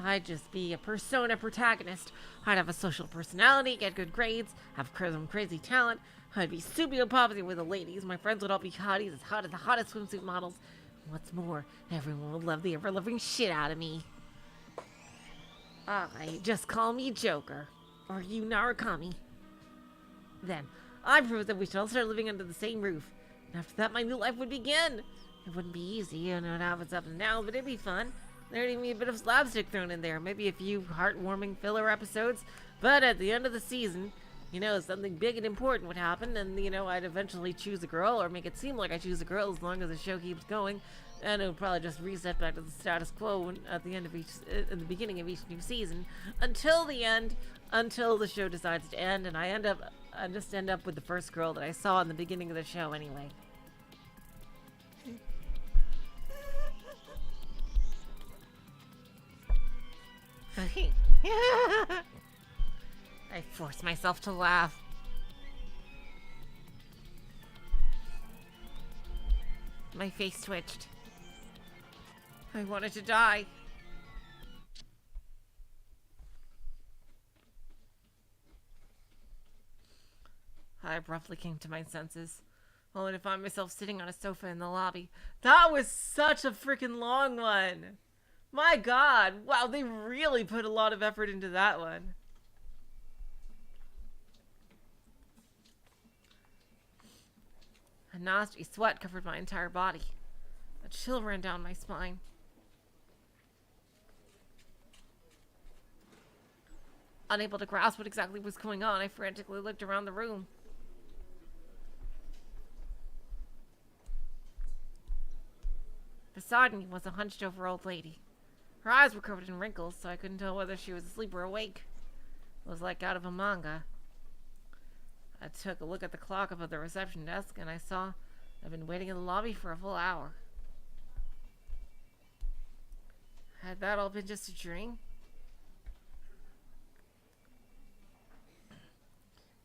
I'd just be a persona protagonist. I'd have a social personality, get good grades, have some crazy talent. I'd be super popular with the ladies. My friends would all be hotties, as hot as the hottest swimsuit models. What's more, everyone would love the ever-loving shit out of me. Just call me Joker. Or you Narukami. Then, I proved that we should all start living under the same roof. And after that, my new life would begin. It wouldn't be easy, you know, it happens up and down, but it'd be fun. There'd even be a bit of slapstick thrown in there, maybe a few heartwarming filler episodes. But at the end of the season, you know, something big and important would happen, and, you know, I'd eventually choose a girl, or make it seem like I choose a girl as long as the show keeps going. And it would probably just reset back to the status quo at the end of in the beginning of each new season, until the end, until the show decides to end, and I just end up with the first girl that I saw in the beginning of the show anyway. I forced myself to laugh. My face twitched. I wanted to die. I abruptly came to my senses, only to find myself sitting on a sofa in the lobby. That was such a freaking long one. My god. Wow, they really put a lot of effort into that one. A nasty sweat covered my entire body. A chill ran down my spine. Unable to grasp what exactly was going on, I frantically looked around the room. Beside me was a hunched-over old lady. Her eyes were covered in wrinkles, so I couldn't tell whether she was asleep or awake. It was like out of a manga. I took a look at the clock above the reception desk, and I saw I'd been waiting in the lobby for a full hour. Had that all been just a dream?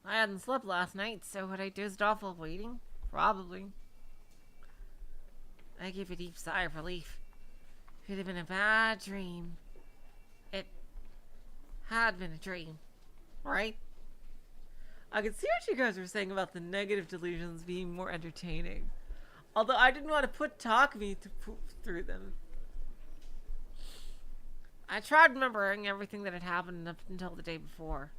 I hadn't slept last night, so had I dozed off while waiting? Probably. I gave a deep sigh of relief. It had been a bad dream. It had been a dream, right? I could see what you guys were saying about the negative delusions being more entertaining. Although I didn't want to put Takumi through them. I tried remembering everything that had happened up until the day before.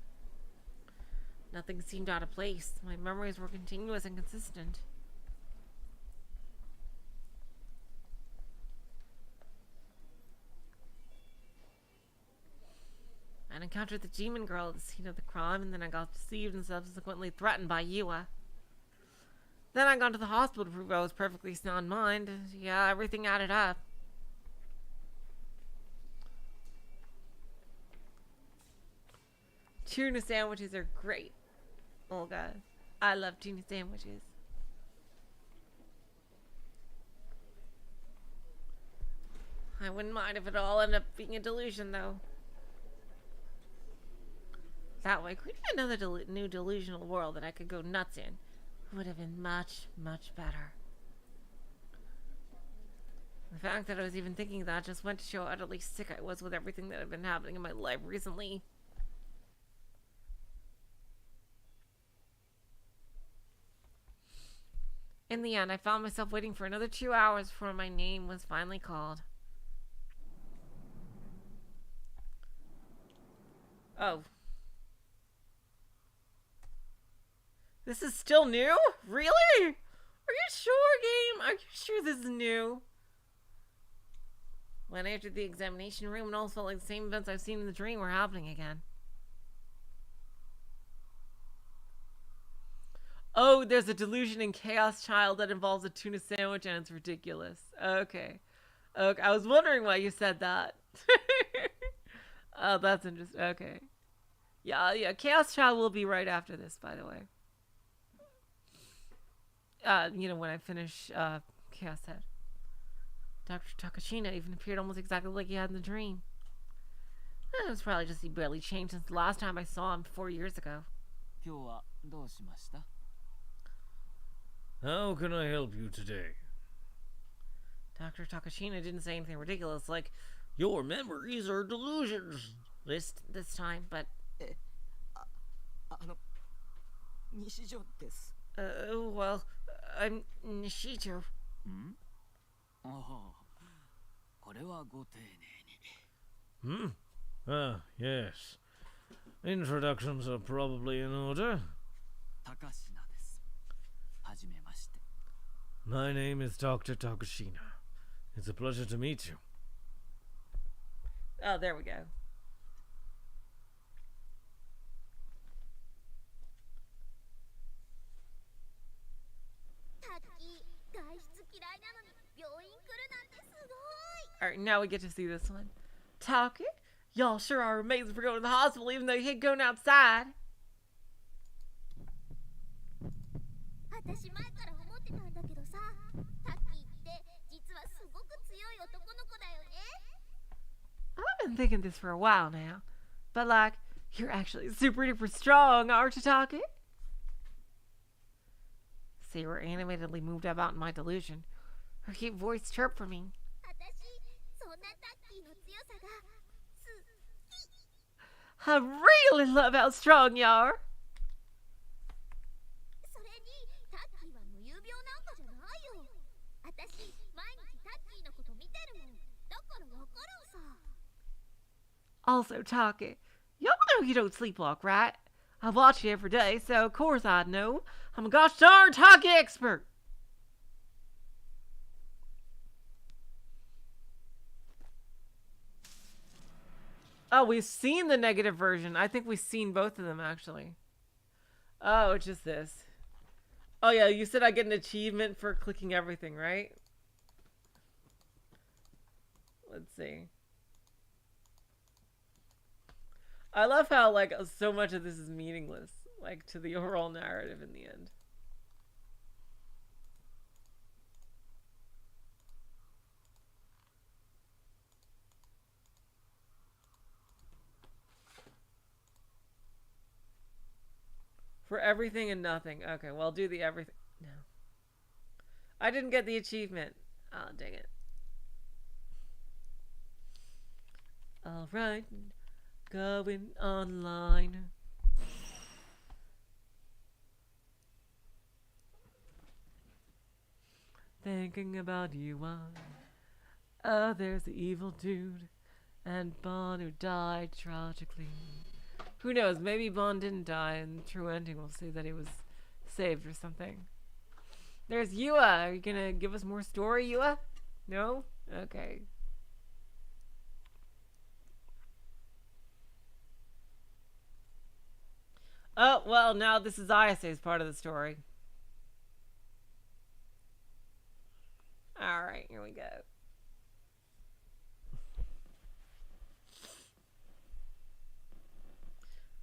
Nothing seemed out of place. My memories were continuous and consistent. I encountered the demon girl at the scene of the crime, and then I got deceived and subsequently threatened by Yua. Then I got to the hospital to prove I was perfectly sound mind. Yeah, everything added up. Tuna sandwiches are great. Oh god, I love tuna sandwiches. I wouldn't mind if it all ended up being a delusion, though. That way, creating another new delusional world that I could go nuts in would have been much, much better. The fact that I was even thinking that just went to show how utterly sick I was with everything that had been happening in my life recently. In the end, I found myself waiting for another 2 hours before my name was finally called. Oh. This is still new? Really? Are you sure, game? Are you sure this is new? When I entered the examination room, it all felt like the same events I've seen in the dream were happening again. Oh, there's a delusion in Chaos Child that involves a tuna sandwich and it's ridiculous. Okay. Okay, I was wondering why you said that. Oh, that's interesting. Okay. Yeah, Chaos Child will be right after this, by the way. When I finish Chaos Head. Dr. Takashina even appeared almost exactly like he had in the dream. It was probably just he barely changed since the last time I saw him 4 years ago. How can I help you today? Dr. Takashina didn't say anything ridiculous like, your memories are delusions. This time, but... 西条です。well, I'm Nishito. ん？ああ、これはご丁寧に。Ah, yes. Introductions are probably in order. 高階です。はじめまして。My name is Dr. Takashina. It's a pleasure to meet you. Oh, there we go. Alright, now we get to see this one. Taki, y'all sure are amazing for going to the hospital even though you hate going outside. I've been thinking this for a while now, but like, you're actually super duper strong, aren't you, Taki? See, we're animatedly moved about in my delusion. Her cute voice chirped for me. I really love how strong you are. Also, Taki, y'all know you don't sleepwalk, right? I watch you every day, so of course I'd know. I'm a gosh darn Taki expert. Oh, we've seen the negative version. I think we've seen both of them, actually. Oh, it's just this. Oh, yeah, you said I get an achievement for clicking everything, right? Let's see. I love how, like, so much of this is meaningless, like, to the overall narrative in the end. For everything and nothing. Okay, well, I'll do the everything. No. I didn't get the achievement. Oh, dang it. Alright. Going online. Thinking about you on. Oh, there's the evil dude. And Bond who died tragically. Who knows? Maybe Bond didn't die and the true ending will see that he was saved or something. There's Yua. Are you gonna give us more story, Yua? No? Okay. Oh, well, now this is Ayase's part of the story. Alright, here we go.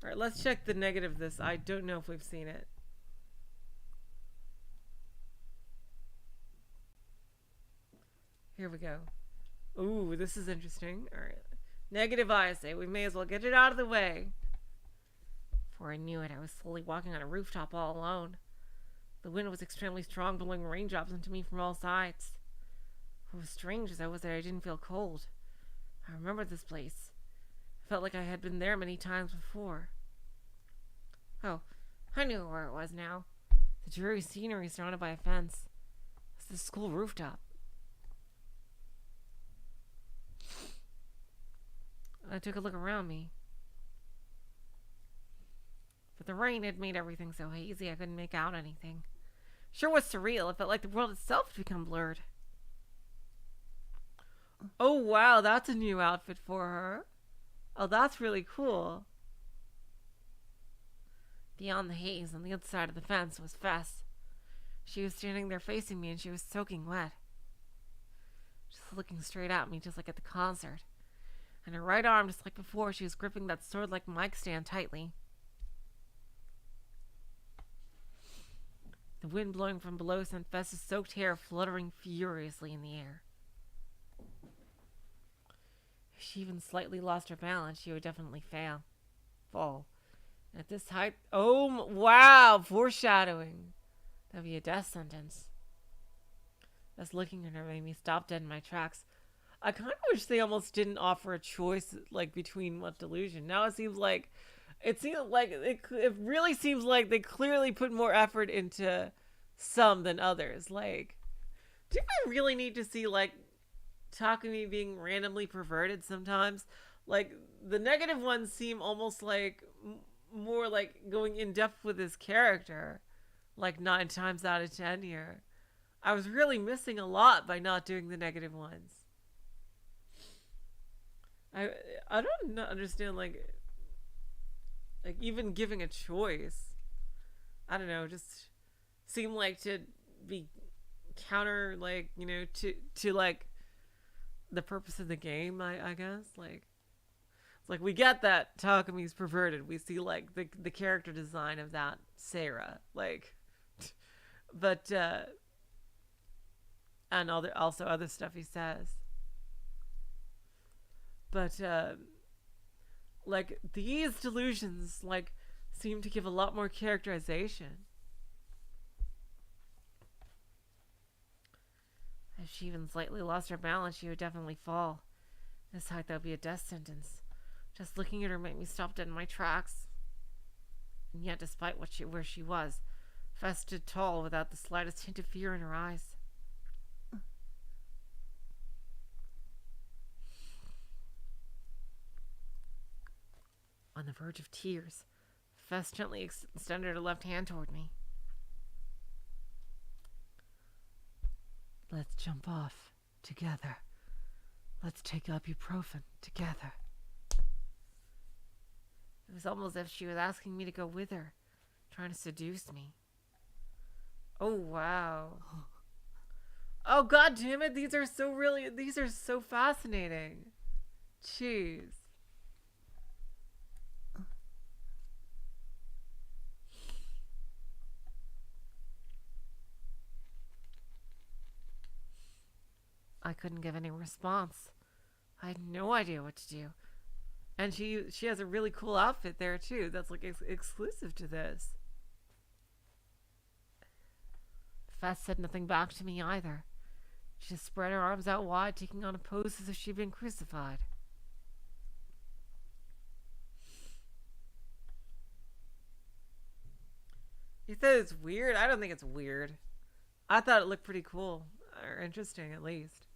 Alright, let's check the negative of this. I don't know if we've seen it. Here we go. Ooh, this is interesting. Alright. Negative Ayase. We may as well get it out of the way. Before I knew it, I was slowly walking on a rooftop all alone. The wind was extremely strong, blowing raindrops into me from all sides. What was strange as I was there, I didn't feel cold. I remembered this place. I felt like I had been there many times before. Oh, I knew where it was now. The dreary scenery surrounded by a fence. It's the school rooftop. I took a look around me. But the rain had made everything so hazy I couldn't make out anything. Sure was surreal. It felt like the world itself had become blurred. Oh wow, that's a new outfit for her. Oh, that's really cool. Beyond the haze, on the other side of the fence, was Fess. She was standing there facing me and she was soaking wet. Just looking straight at me, just like at the concert. And her right arm, just like before, she was gripping that sword-like mic stand tightly. The wind blowing from below sent Fess's soaked hair fluttering furiously in the air. If she even slightly lost her balance, she would definitely fall. And at this height... Oh, wow! Foreshadowing. That'd be a death sentence. Just looking at her made me stop dead in my tracks. I kind of wish they almost didn't offer a choice, like, between what delusion. Now it seems like... It really seems like they clearly put more effort into some than others. Like, do I really need to see, like, Takumi being randomly perverted sometimes? Like, the negative ones seem almost like more like going in depth with his character, like 9 times out of 10 here. I was really missing a lot by not doing the negative ones. I don't understand, like even giving a choice. I don't know, just seem like to be counter, like, you know, to like the purpose of the game, I guess. Like, it's like we get that Takumi's perverted. We see like the character design of that Sarah, like, but and also other stuff he says. But like, these delusions, like, seem to give a lot more characterization. If she even slightly lost her balance, she would definitely fall. This height, that would be a death sentence. Just looking at her made me stop dead in my tracks. And yet, despite where she was, Fess stood tall without the slightest hint of fear in her eyes. On the verge of tears, Fess gently extended her left hand toward me. Let's jump off together. Let's take ibuprofen together. It was almost as if she was asking me to go with her, trying to seduce me. Oh, wow. Oh, god damn it, these are so fascinating. Jeez. I couldn't give any response. I had no idea what to do. And she has a really cool outfit there too. That's like exclusive to this. Fess said nothing back to me either. She just spread her arms out wide, taking on a pose as if she'd been crucified. You said it's weird? I don't think it's weird. I thought it looked pretty cool. Or interesting, at least.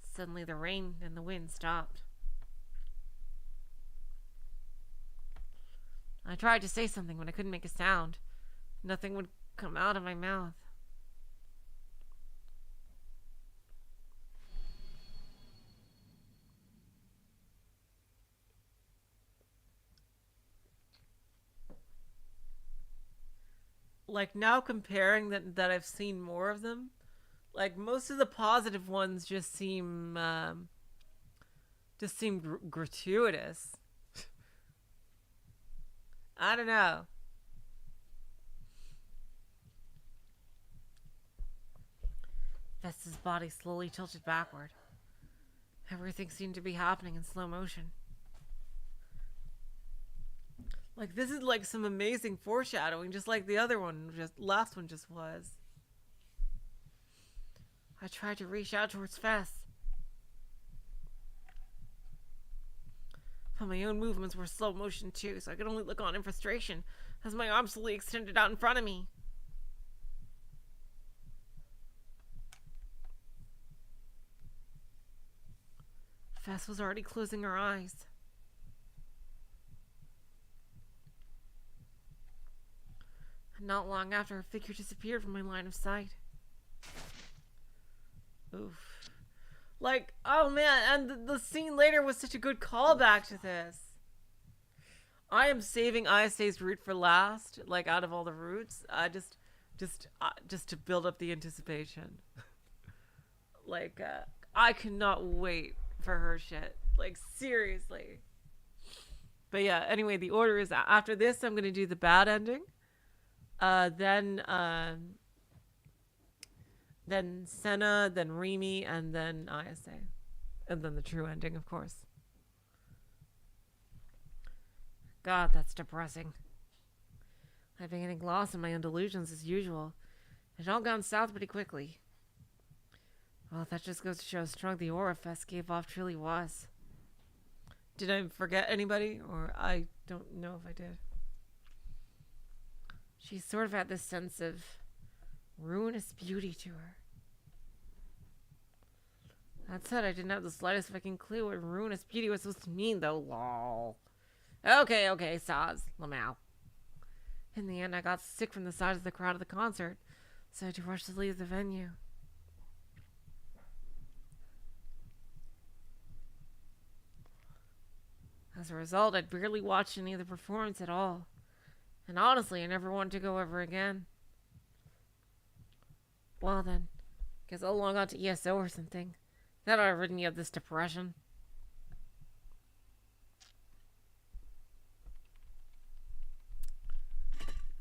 Suddenly the rain and the wind stopped. I tried to say something, but I couldn't make a sound. Nothing would come out of my mouth. Like, now comparing that I've seen more of them, like, most of the positive ones just seem gratuitous. I don't know. Vesta's body slowly tilted backward. Everything seemed to be happening in slow motion. Like, this is like some amazing foreshadowing, just like the other one, last one just was. I tried to reach out towards Fess, but my own movements were slow motion too, so I could only look on in frustration as my arms slowly extended out in front of me. Fess was already closing her eyes. And not long after, her figure disappeared from my line of sight. Oof. Like, oh man, and the scene later was such a good callback to this. I am saving Ayase's route for last, like, out of all the routes. Just to build up the anticipation. Like, I cannot wait for her shit. Like, seriously. But yeah, anyway, the order is, after this, I'm gonna do the bad ending. Then Senna, then Rimi, and then Ayase. And then the true ending, of course. God, that's depressing. I've been getting lost in my own delusions as usual. It's all gone south pretty quickly. Well, that just goes to show how strong the aura Fess gave off truly was. Did I forget anybody? Or I don't know if I did. She sort of had this sense of ruinous beauty to her. That said, I didn't have the slightest fucking clue what ruinous beauty was supposed to mean, though. Lol. Okay, Saz. Lamau. In the end, I got sick from the size of the crowd of the concert, so I had to rush to leave the venue. As a result, I'd barely watched any of the performance at all. And honestly, I never wanted to go ever again. Well then, guess I'll log on to ESO or something. That ought to rid me of this depression.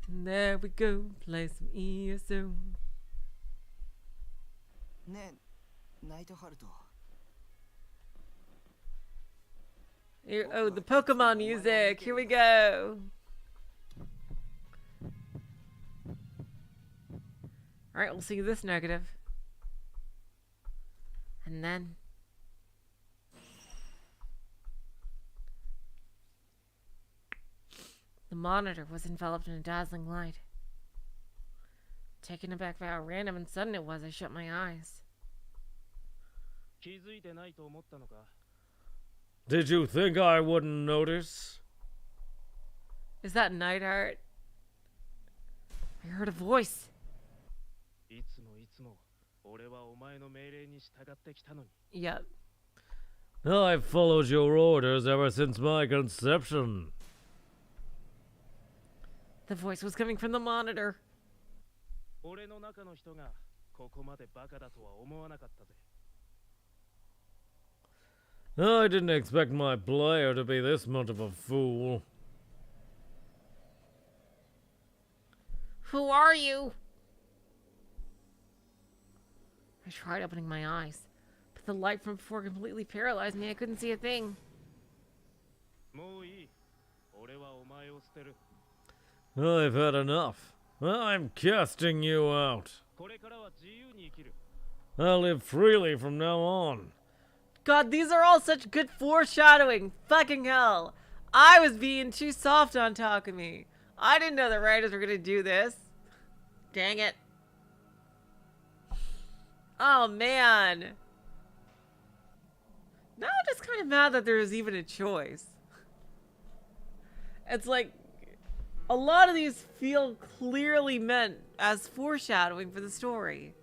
And there we go, play some ESO. Here, oh, the Pokemon music. Here we go. Alright, we'll see this negative. And then... the monitor was enveloped in a dazzling light. Taken aback by how random and sudden it was, I shut my eyes. Did you think I wouldn't notice? Is that Nightheart? I heard a voice. Yep. I've followed your orders ever since my conception. The voice was coming from the monitor. I didn't expect my player to be this much of a fool. Who are you? I tried opening my eyes, but the light from before completely paralyzed me. I couldn't see a thing. I've had enough. I'm casting you out. これからは自由に生きる。 I'll live freely from now on. God, these are all such good foreshadowing. Fucking hell. I was being too soft on Takumi. I didn't know the writers were gonna do this. Dang it. Oh, man. Now I'm just kind of mad that there was even a choice. It's like, a lot of these feel clearly meant as foreshadowing for the story.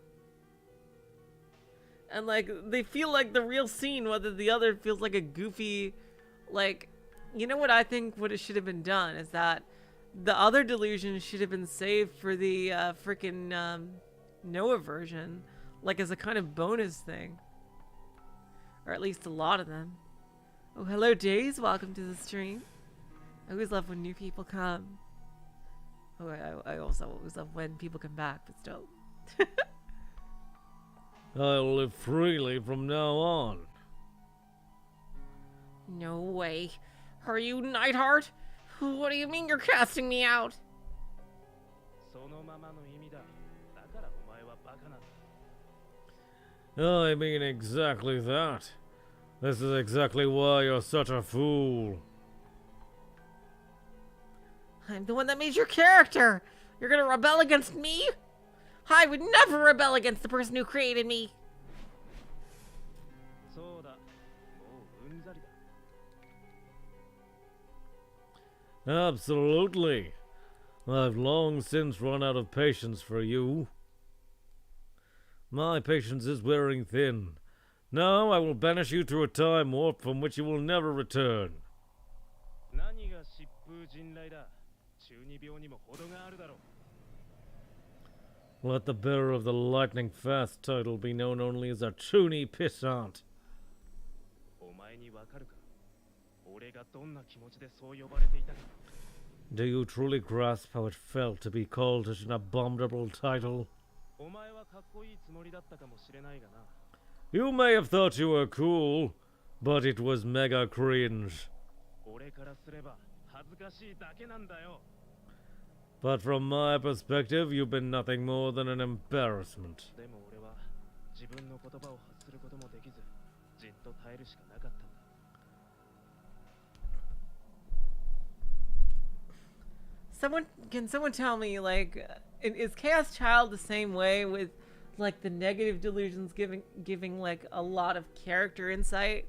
And like, they feel like the real scene, whether the other feels like a goofy, like, you know what I think what it should have been done is that the other delusions should have been saved for the freaking NoaH version, like as a kind of bonus thing. Or at least a lot of them. Oh, hello Days, welcome to the stream. I always love when new people come. Oh, I also always love when people come back, but still. I'll live freely from now on. No way. Are you Nightheart? What do you mean you're casting me out? そのままの意味だ。だからお前はバカなんだ。 I mean exactly that. This is exactly why you're such a fool. I'm the one that made your character. You're gonna rebel against me? I would never rebel against the person who created me. そうだ。もううんざりだ。 Absolutely. I've long since run out of patience for you. My patience is wearing thin. Now I will banish you to a time warp from which you will never return. 何が疾風陣雷だ。中二病にも程があるだろう。 Let the bearer of the lightning fast title be known only as a chuny pissant. お前にわかるか。俺がどんな気持ちでそう呼ばれていたか。 Do you truly grasp how it felt to be called such an abominable title? お前はかっこいいつもりだったかもしれないがな。 You may have thought you were cool, but it was mega cringe. 俺からすれば恥ずかしいだけなんだよ。 But from my perspective, you've been nothing more than an embarrassment. でも俺は自分の言葉を発することもできず、じっと耐えるしかなかったんだ。 Can someone tell me, like, is Chaos Child the same way with, like, the negative delusions giving like a lot of character insight?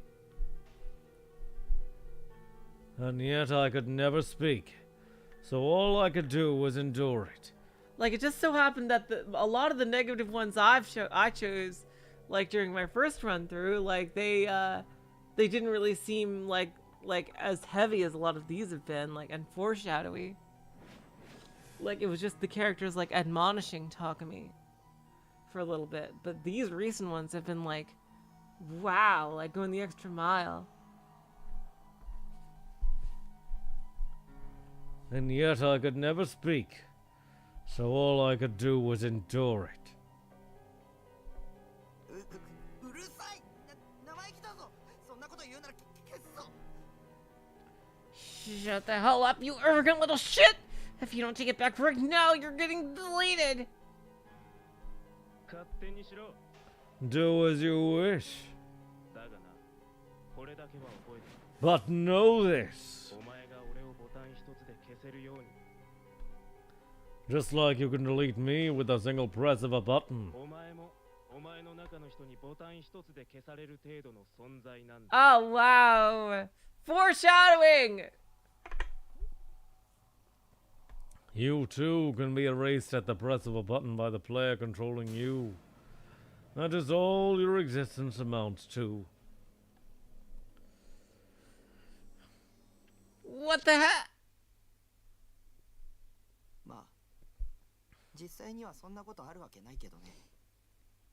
And yet I could never speak, so all I could do was endure it. Like, it just so happened that a lot of the negative ones I chose, like during my first run through, like they didn't really seem like as heavy as a lot of these have been, like, and foreshadowy. Like, it was just the characters like admonishing Takumi for a little bit, but these recent ones have been like, wow, like going the extra mile. And yet I could never speak, so all I could do was endure it. うるさい。生意気だぞ。そんなこと言うなら消すぞ。 Shut the hell up, you arrogant little shit! If you don't take it back right now, you're getting deleted! 勝手にしろ。 Do as you wish. だがな、これだけは覚えて。 But know this. お前が俺をボタン一つで消せるように。 Just like you can delete me with a single press of a button. お前もお前の中の人にボタン一つで消される程度の存在なんだ。 Oh, wow! Foreshadowing! You too can be erased at the press of a button by the player controlling you. That is all your existence amounts to. What the heck? まあ、実際にはそんなことあるわけないけどね。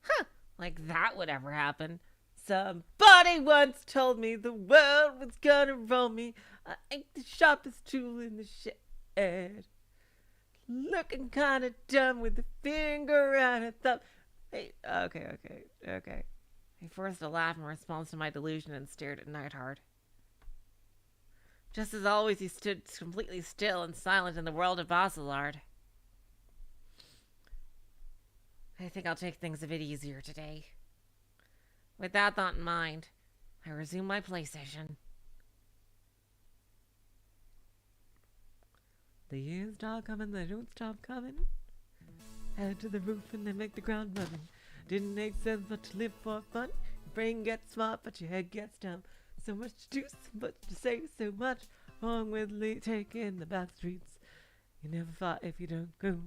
Huh, like that would ever happen. Somebody once told me the world was gonna roll me. I ain't the sharpest tool in the shed. Looking kinda dumb with a finger and a thumb. Hey, okay. He forced a laugh in response to my delusion and stared at Nightheart. Just as always, he stood completely still and silent in the world of Basilard. I think I'll take things a bit easier today. With that thought in mind, I resume my play session. The years start coming, they don't stop coming. Head to the roof and they make the ground running. Didn't make sense but to live for fun. Your brain gets smart but your head gets dumb. So much to do, so much to say, so much wrong with taking the back streets. You never fight if you don't go.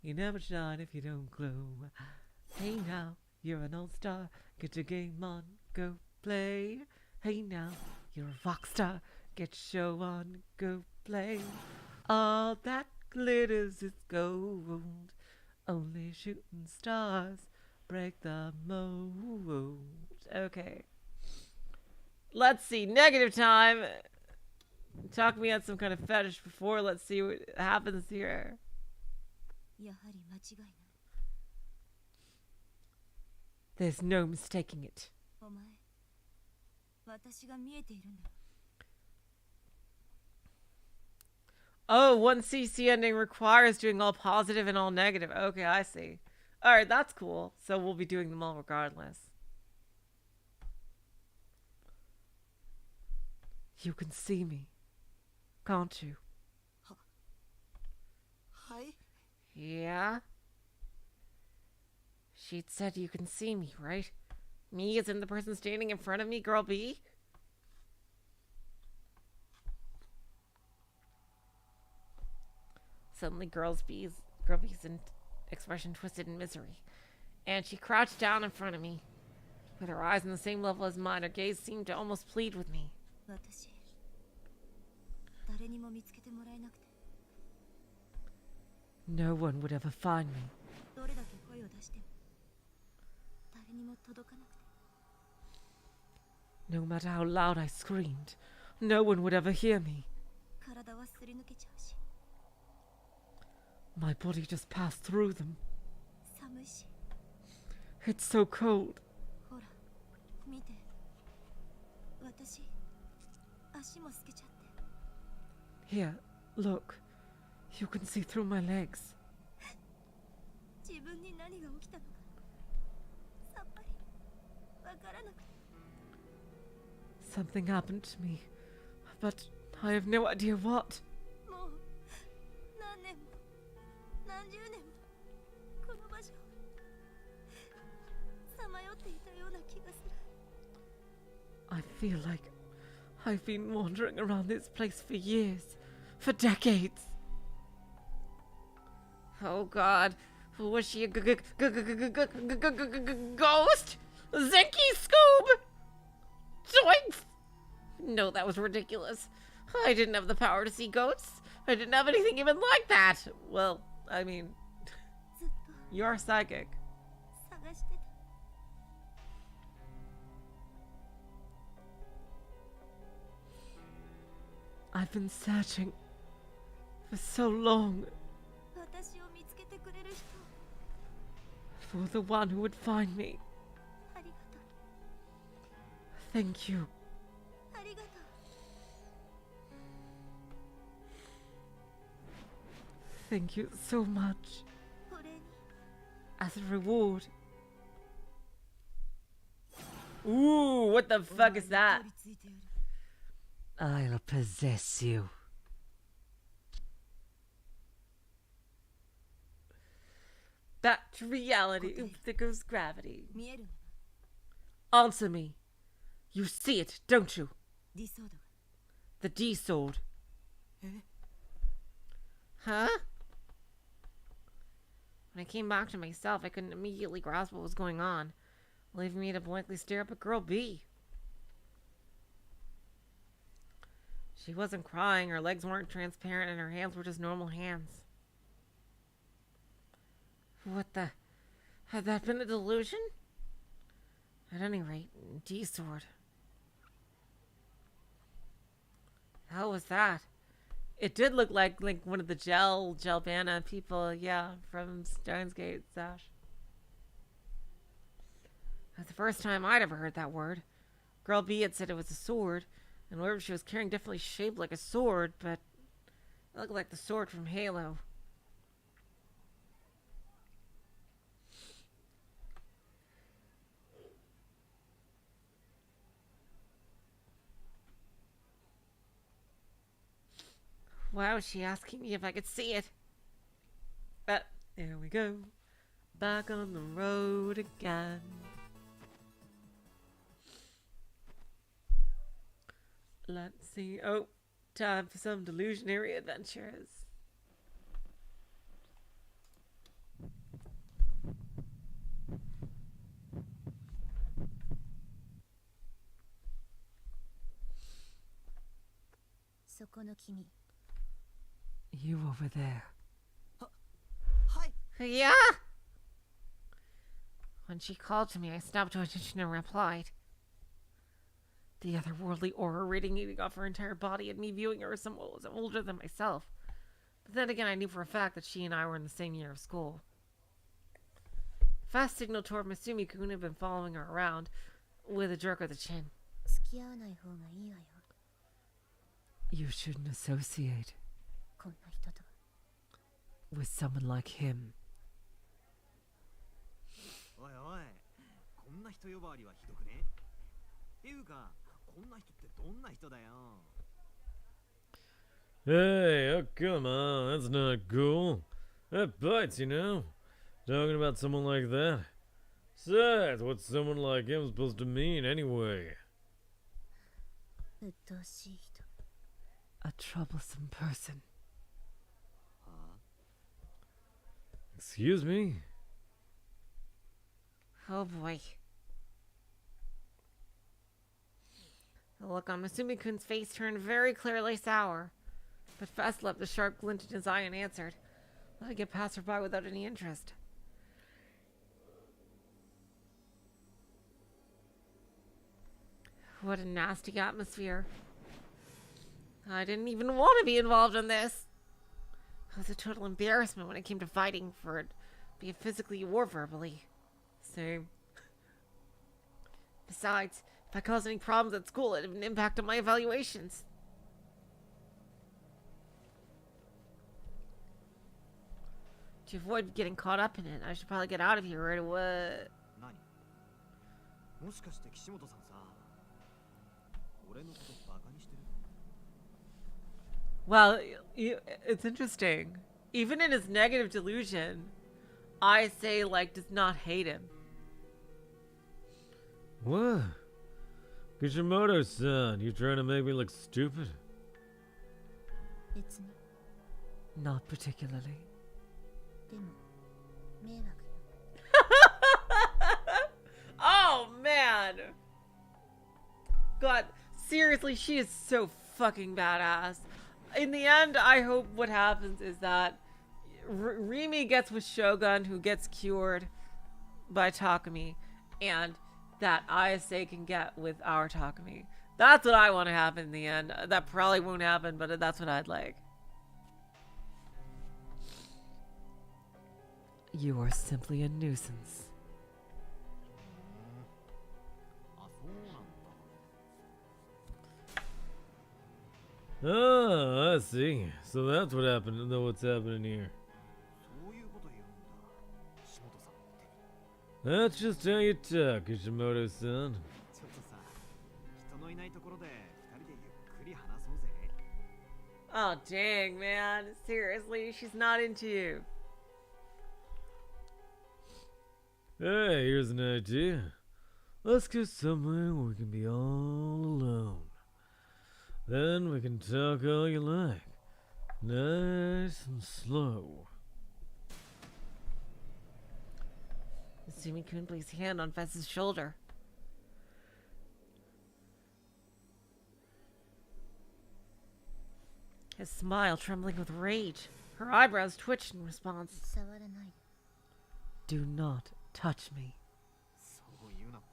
You never shine if you don't glow. Hey now, you're an all-star. Get your game on, go play. Hey now, you're a rock star. Get your show on, go play. All that glitters is gold. Only shooting stars break the mold. Okay. Let's see. Negative time. Takumi had some kind of fetish before. Let's see what happens here. やはり間違いない。 There's no mistaking it. お前、私が見えているんだろ。 Oh, one CC ending requires doing all positive and all negative. Okay, I see. Alright, that's cool. So we'll be doing them all regardless. You can see me, can't you? はい。 Yeah? She said you can see me, right? Me as in the person standing in front of me, girl B? Suddenly girl B's expression twisted in misery. And she crouched down in front of me. With her eyes on the same level as mine, her gaze seemed to almost plead with me. 私、誰にも見つけてもらえなくて。 No one would ever find me. どれだけ声を出しても、誰にも届かなくて。 No matter how loud I screamed, no one would ever hear me. 体はすり抜けちゃうし、 My body just passed through them. 寒いし。 It's so cold. ほら、見て。私、足も透けちゃって。 Here, look. You can see through my legs. 自分に何が起きたのか、さっぱりわからなくて。 Something happened to me, but I have no idea what. もう何年も何十年もこの場所をさまよっていたような気がする。 I feel like I've been wandering around this place for years, for decades. Oh God, was she a ghost? Zenki Scoob! Zoinks! No, that was ridiculous. I didn't have the power to see ghosts. I didn't have anything even like that. Well, I mean, ずっと you're psychic. 探してた。 I've been searching for so long 私を見つけてくれる人、 for the one who would find me. ありがとう。 Thank you. ありがとう。 Thank you so much. お礼に As a reward. Ooh, what the fuck is that? 取り付いてやる。 I'll possess you. Back to reality. Oops, there goes gravity. 見えるんだな。 Answer me. You see it, don't you? ディソードが。 The D sword. え？ Huh? When I came back to myself, I couldn't immediately grasp what was going on, leaving me to blankly stare up at girl B. She wasn't crying, her legs weren't transparent, and her hands were just normal hands. What the? Had that been a delusion? At any rate, D-sword. How was that? It did look like one of the Gelbana people, yeah, from Steins Gate, Sash. That's the first time I'd ever heard that word. Girl B had said it was a sword, and whatever she was carrying definitely shaped like a sword, but it looked like the sword from Halo. Why was she asking me if I could see it? But there we go. Back on the road again. Let's see. Oh, time for some delusionary adventures. You over there. Hi. Yeah? When she called to me, I snapped to attention and replied. The otherworldly aura radiating off her entire body and me viewing her as someone who was older than myself. But then again, I knew for a fact that she and I were in the same year of school. Fast signal toward Masumi-kun had been following her around with a jerk of the chin. You shouldn't associate with someone like him. おいおい、こんな人呼ばわりはひどくね。っていうか、こんな人ってどんな人だよ。Hey, oh come on, that's not cool. That bites, you know. Talking about someone like that. Besides, what's someone like him supposed to mean anyway? A troublesome person. Excuse me? Oh boy. The look on Masumi-kun's face turned very clearly sour, but fast left a sharp glint in his eye and answered, letting it pass her by without any interest. What a nasty atmosphere. I didn't even want to be involved in this. It was a total embarrassment when it came to fighting for it, be it physically or verbally. Same. Besides, if I caused any problems at school, it'd have an impact on my evaluations. To avoid getting caught up in it, I should probably get out of here right away. 何？もしかして岸本さんさ、俺のことバカにしてる？ Well, it's interesting. Even in his negative delusion, I say does not hate him. What? Kishimoto-san, you trying to make me look stupid? Not particularly. Oh man! God, seriously, she is so fucking badass. In the end, I hope what happens is that Rimi gets with Shogun, who gets cured by Takumi, and that Ayase can get with our Takumi. That's what I want to happen in the end. That probably won't happen, but that's what I'd like. You are simply a nuisance. Oh, I see. So that's what happened. Know what's happening here. そういうこと言うんだ。岸本さんって。 That's just how you talk, Kishimoto-san. ちょっとさ、人のいないところで二人でゆっくり話そうぜ。 Oh, dang, man. Seriously, she's not into you. Hey, here's an idea. Let's go somewhere where we can be all alone. Then we can talk all you like. Nice and slow. Masumi-kun placed a hand on Fez's shoulder. His smile trembling with rage. Her eyebrows twitched in response. Do not touch me. そう言うなって。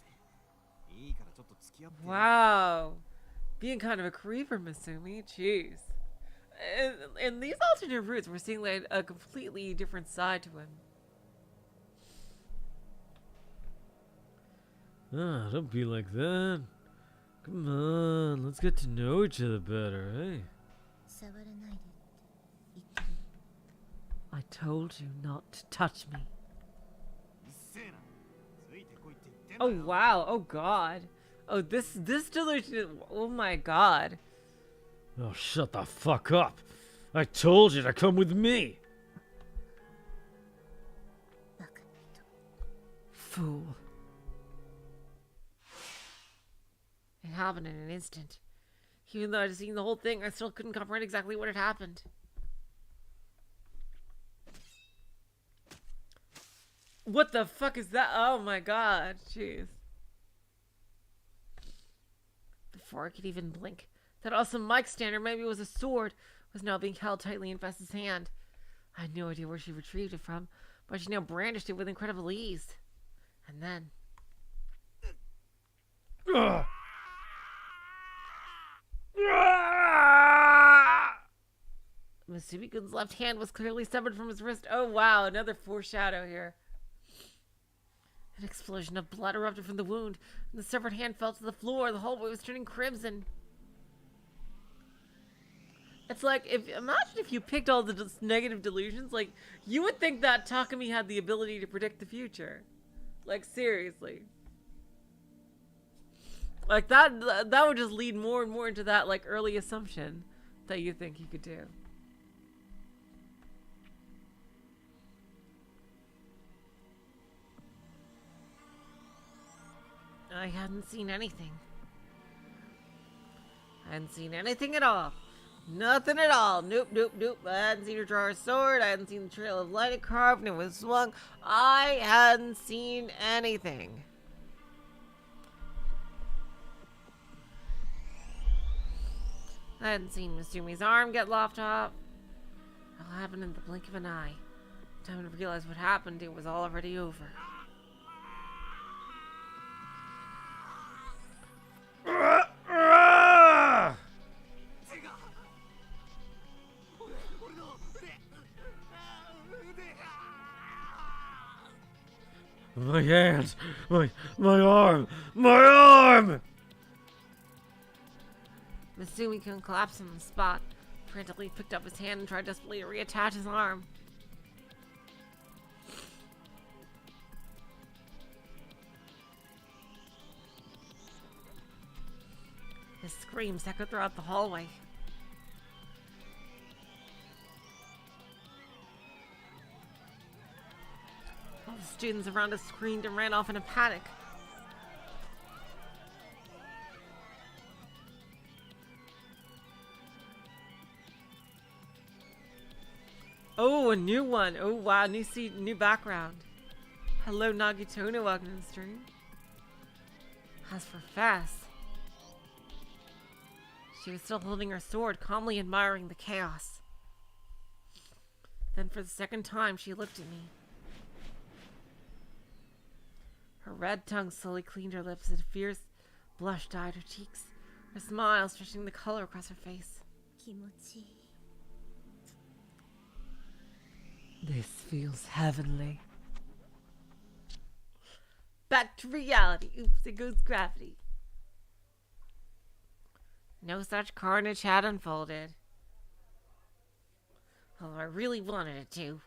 いいからちょっと付き合って。 Wow. Being kind of a creeper, Masumi. Jeez. In these alternate routes, we're seeing a completely different side to him. Ah, don't be like that. Come on, let's get to know each other better, hey? I told you not to touch me. うっせえな。ついてこいって言ってんだ Oh よ。 wow, oh god. Oh, this delusion, oh my god. Oh, shut the fuck up. I told you to come with me. Fool. It happened in an instant. Even though I'd seen the whole thing, I still couldn't comprehend exactly what had happened. What the fuck is that? Oh my god. Jeez. Before I could even blink, that awesome mic stand, or maybe it was a sword, was now being held tightly in Bess's hand. I had no idea where she retrieved it from, but she now brandished it with incredible ease. And then... Ugh. Masumi-kun's left hand was clearly severed from his wrist. Oh wow, another foreshadow here. An explosion of blood erupted from the wound, and the severed hand fell to the floor. The hallway was turning crimson. It's like, imagine if you picked all the negative delusions. Like, you would think that Takumi had the ability to predict the future. Like, seriously. Like, that would just lead more and more into that, like, early assumption that you think he could do. I hadn't seen anything. I hadn't seen anything at all. Nothing at all. Nope, nope, nope. I hadn't seen her draw her sword. I hadn't seen the trail of light it carved and it was swung. I hadn't seen anything. I hadn't seen Masumi's arm get lopped off. It all happened in the blink of an eye. Time to realize what happened, it was already over. My hand! My arm! My arm! Masumi-kun collapsed on the spot, frantically picked up his hand and tried desperately to reattach his arm. His screams echoed throughout the hallway. All the students around us screamed and ran off in a panic. Oh, a new one. Oh, wow. New background. Hello, Nagitono. Welcome to the stream. As for Fess, she was still holding her sword, calmly admiring the chaos. Then for the second time, she looked at me. Her red tongue slowly cleaned her lips, and a fierce blush dyed her cheeks, her smile stretching the color across her face. This feels heavenly. Back to reality. Oops, there goes gravity. No such carnage had unfolded. Although I really wanted it to.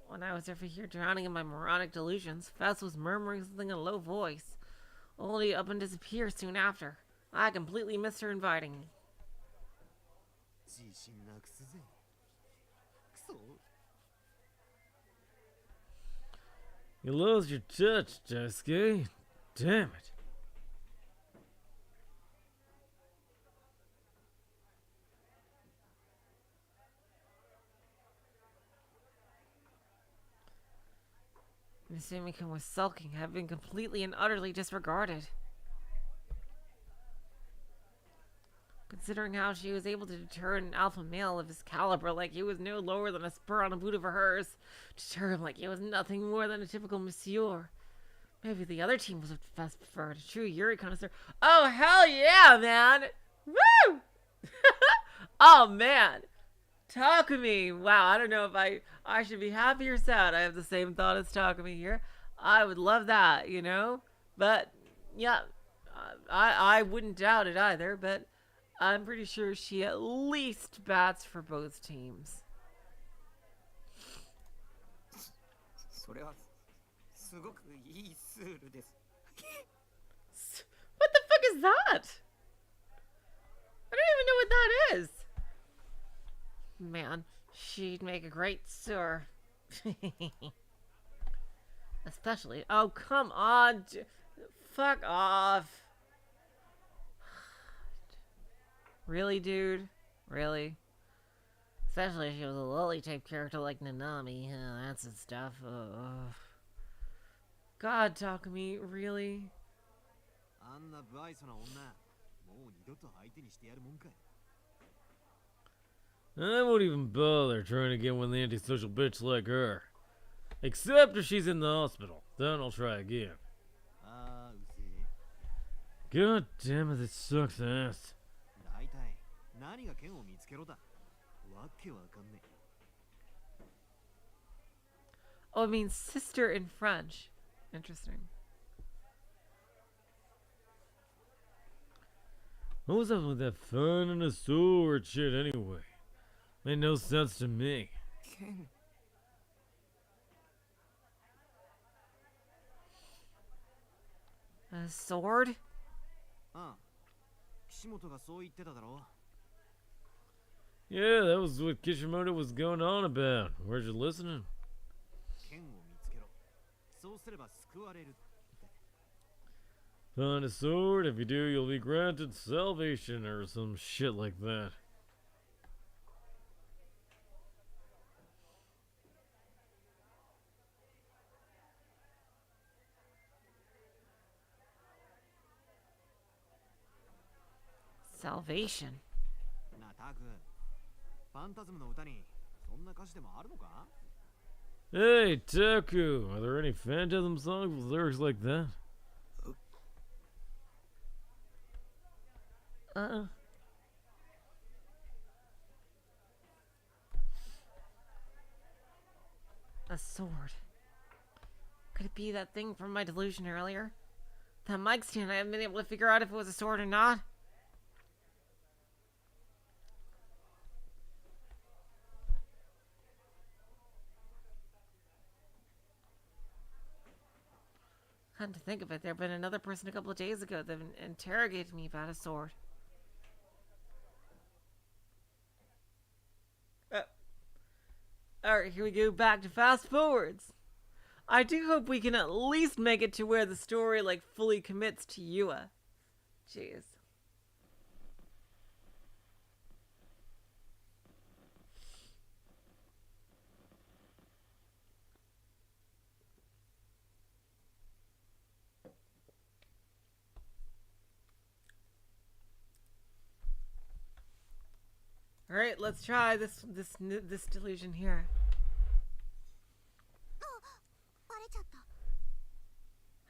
When I was over here drowning in my moronic delusions, Fess was murmuring something in a low voice, only up and disappear soon after. I completely missed her inviting me. You lost your touch, Daisuke. Damn it. Masumi-kun was sulking, having been completely and utterly disregarded. Considering how she was able to deter an alpha male of his caliber like he was no lower than a spur on a boot of hers, deter him like he was nothing more than a typical monsieur. Maybe the other team was best preferred, a true Yuri connoisseur. Oh, hell yeah, man! Woo! Oh, man! Takumi! Wow, I don't know if I should be happy or sad. I have the same thought as Takumi here. I would love that, you know? But, yeah, I wouldn't doubt it either, but I'm pretty sure she at least bats for both teams. What the fuck is that? I don't even know what that is. Man, she'd make a great sewer. Especially. Oh, come on. Fuck off. Really, dude? Really? Especially if she was a lily type character like Nanami. That's the stuff. God, Takumi, really? あんな不愛想な女、もう二度と相手にしてやるもんかい。 I won't even bother trying to get with an antisocial bitch like her. Except if she's in the hospital. Then I'll try again. ああ、うせえ。 God damn it, this sucks ass. 大体、何が剣を見つけろだ。わけわかんねえ。 Oh, it means sister in French. Interesting. What was up with that fun and a sword shit anyway? Made no sense to me. 剣 A sword? ああ、岸本がそう言ってただろ。 Yeah, that was what Kishimoto was going on about. Weren't you listening? 剣を見つけろ。そうすれば救われる。 Find a sword. If you do, you'll be granted salvation or some shit like that. Salvation. なあ、タク。ファンタズムの歌にそんな歌詞でもあるのか？ Hey, Taku, are there any Phantasm songs with lyrics like that? A sword. Could it be that thing from my delusion earlier? That mic stand, I haven't been able to figure out if it was a sword or not. Come to think of it, there had been another person a couple of days ago that interrogated me about a sword. Alright, here we go back to fast forwards. I do hope we can at least make it to where the story like fully commits to Yua. Jeez. All right, let's try this delusion here.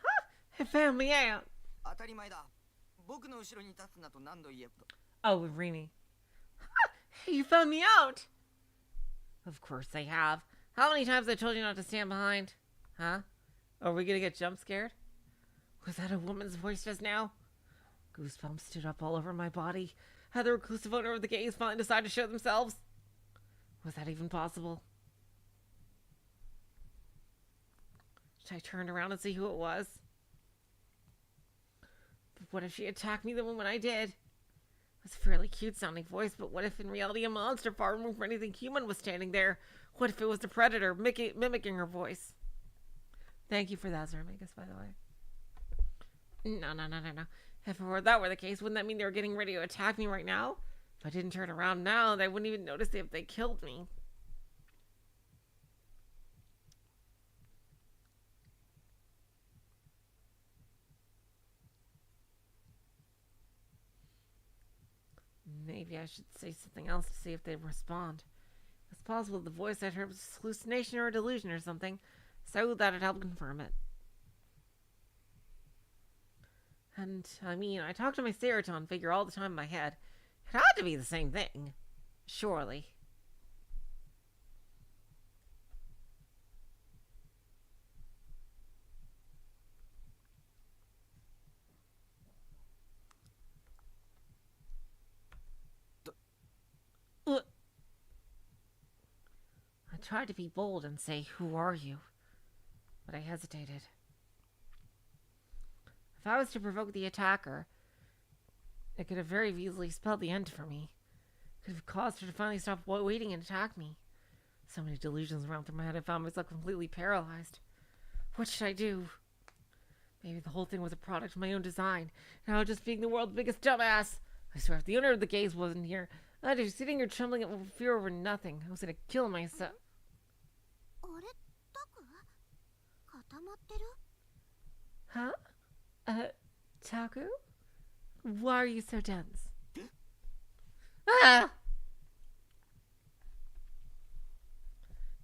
Huh, it found me out. 当たり前だ。僕の後ろに立つなと何度言えば。 Oh, with Rini. Huh, you found me out. Of course they have. How many times I told you not to stand behind? Huh? Are we gonna get jump scared? Was that a woman's voice just now? Goosebumps stood up all over my body. Had the reclusive owner of the gaze finally decided to show themselves? Was that even possible? Should I turn around and see who it was? But what if she attacked me the moment I did? It was a fairly cute sounding voice, but what if in reality a monster far removed from anything human was standing there? What if it was the predator mimicking her voice? Thank you for that, Zermagus, by the way. No. If that were the case, wouldn't that mean they were getting ready to attack me right now? If I didn't turn around now, they wouldn't even notice if they killed me. Maybe I should say something else to see if they respond. It's possible the voice I heard was hallucination or a delusion or something, so that'd help confirm it. And, I mean, I talk to my serotonin figure all the time in my head. It had to be the same thing. Surely. I tried to be bold and say, "Who are you?" But I hesitated. If I was to provoke the attacker, it could have very easily spelled the end for me. could have caused her to finally stop waiting and attack me. So many delusions ran through my head, I found myself completely paralyzed. What should I do? Maybe the whole thing was a product of my own design, and I was just being the world's biggest dumbass. I swear, if the owner of the gaze wasn't here, I'd be sitting here trembling with fear over nothing. I was gonna kill myself. あれタク固まってる Huh? Taku? Why are you so dense? Ah!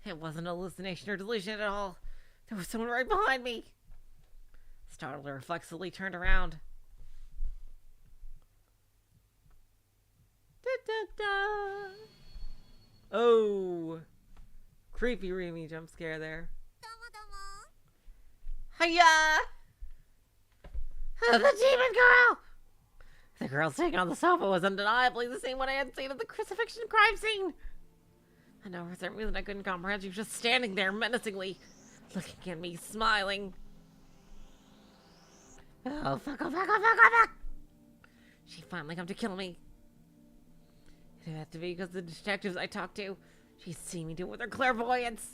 It wasn't a hallucination or delusion at all. There was someone right behind me. Startled, I reflexively turned around. Da-da-da. Oh. Creepy Remy jump scare there. どうもどうも Hiya! The demon girl! The girl sitting on the sofa was undeniably the same one I had seen at the crucifixion crime scene. I know for some reason I couldn't comprehend. She was just standing there menacingly, looking at me, smiling. Oh, fuck, oh, fuck, oh, fuck, oh, fuck! She finally come to kill me. It had to be because the detectives I talked to, she'd seen me do it with her clairvoyance.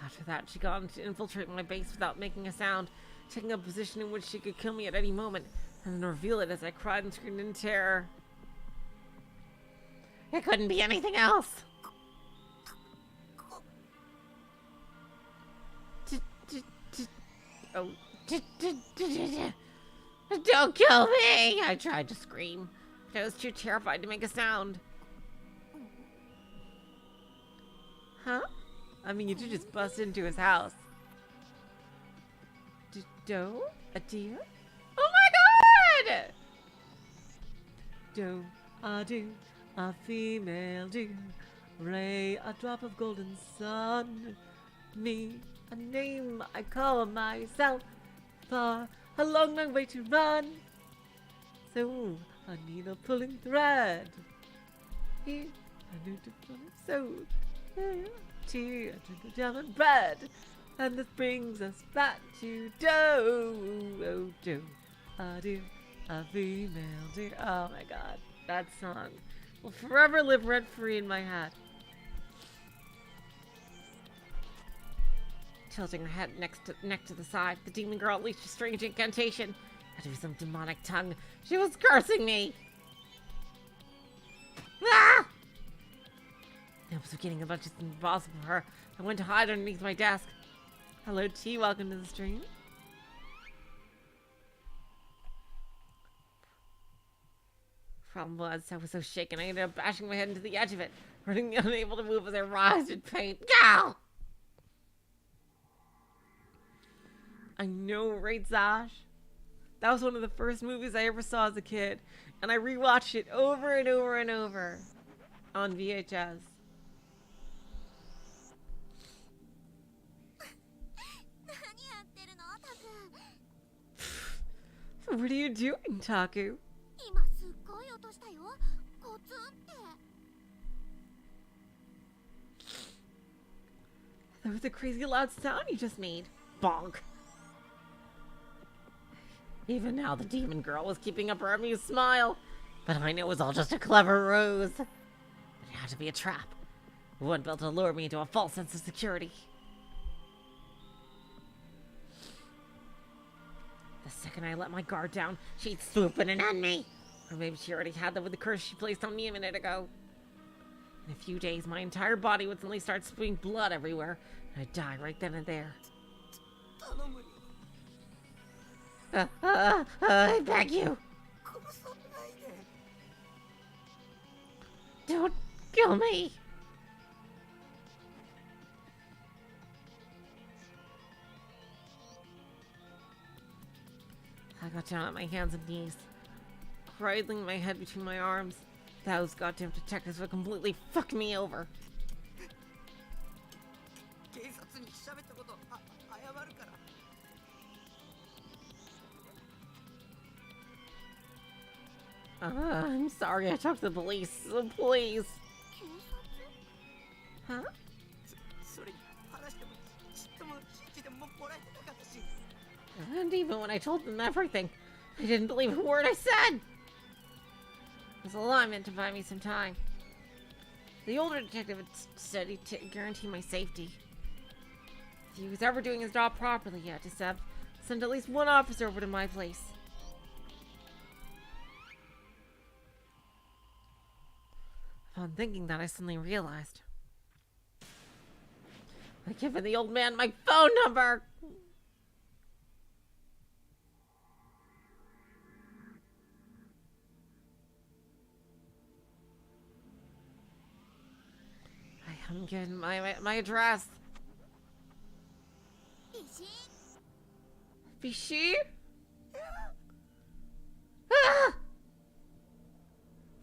After that, she got on to infiltrate my base without making a sound, taking a position in which she could kill me at any moment, and then reveal it as I cried and screamed in terror. It couldn't be anything else. Oh, don't kill me! I tried to scream, but I was too terrified to make a sound. Huh? I mean, you did just bust into his house. Doe? A deer? Oh my god! Doe, a deer, a female deer, ray, a drop of golden sun, me, a name I call myself, far, a long, long way to run. So, a needle pulling thread. Here, a new different so. Tea, a drink of jam and bread, and this brings us back to Doe. Oh, Doe, a deer, a female deer. Oh my god, that song will forever live rent free in my head. Tilting her head neck to the side, the demon girl unleashed a strange incantation. Had to be some demonic tongue. She was cursing me. Ah! I was beginning a bunch of things impossible for her. I went to hide underneath my desk. Hello, T. Welcome to the stream. Problem was, I was so shaken, I ended up bashing my head into the edge of it, running unable to move as I writhed in pain. Go! I know, right, Zash? That was one of the first movies I ever saw as a kid, and I rewatched it over and over and over on VHS. What are you doing, Taku? 今すっごい音したよコツンって That was a crazy loud sound you just made. Bonk. Even now, the demon girl was keeping up her amused smile. But I knew it was all just a clever ruse. It had to be a trap. One built to lure me into a false sense of security. The second I let my guard down, she'd swoop in and end me. Or maybe she already had that with the curse she placed on me a minute ago. In a few days, my entire body would suddenly start spewing blood everywhere, and I'd die right then and there. 頼むよ I beg you, 殺さないで don't kill me. I got down on my hands and knees, cradling my head between my arms. Those goddamn detectives would completely fuck me over. 警察に喋ったこと謝るから I'm sorry I talked to the police, so please. 警察 Huh? それに話してもちっとも信 And even when I told them everything, they didn't believe a word I said. It was a lie meant to buy me some time. The older detective had said he'd guarantee my safety. If he was ever doing his job properly, he had to send at least one officer over to my place. Upon thinking that, I suddenly realized I'd given the old man my phone number. I haven't given my address. Bishi? Ah!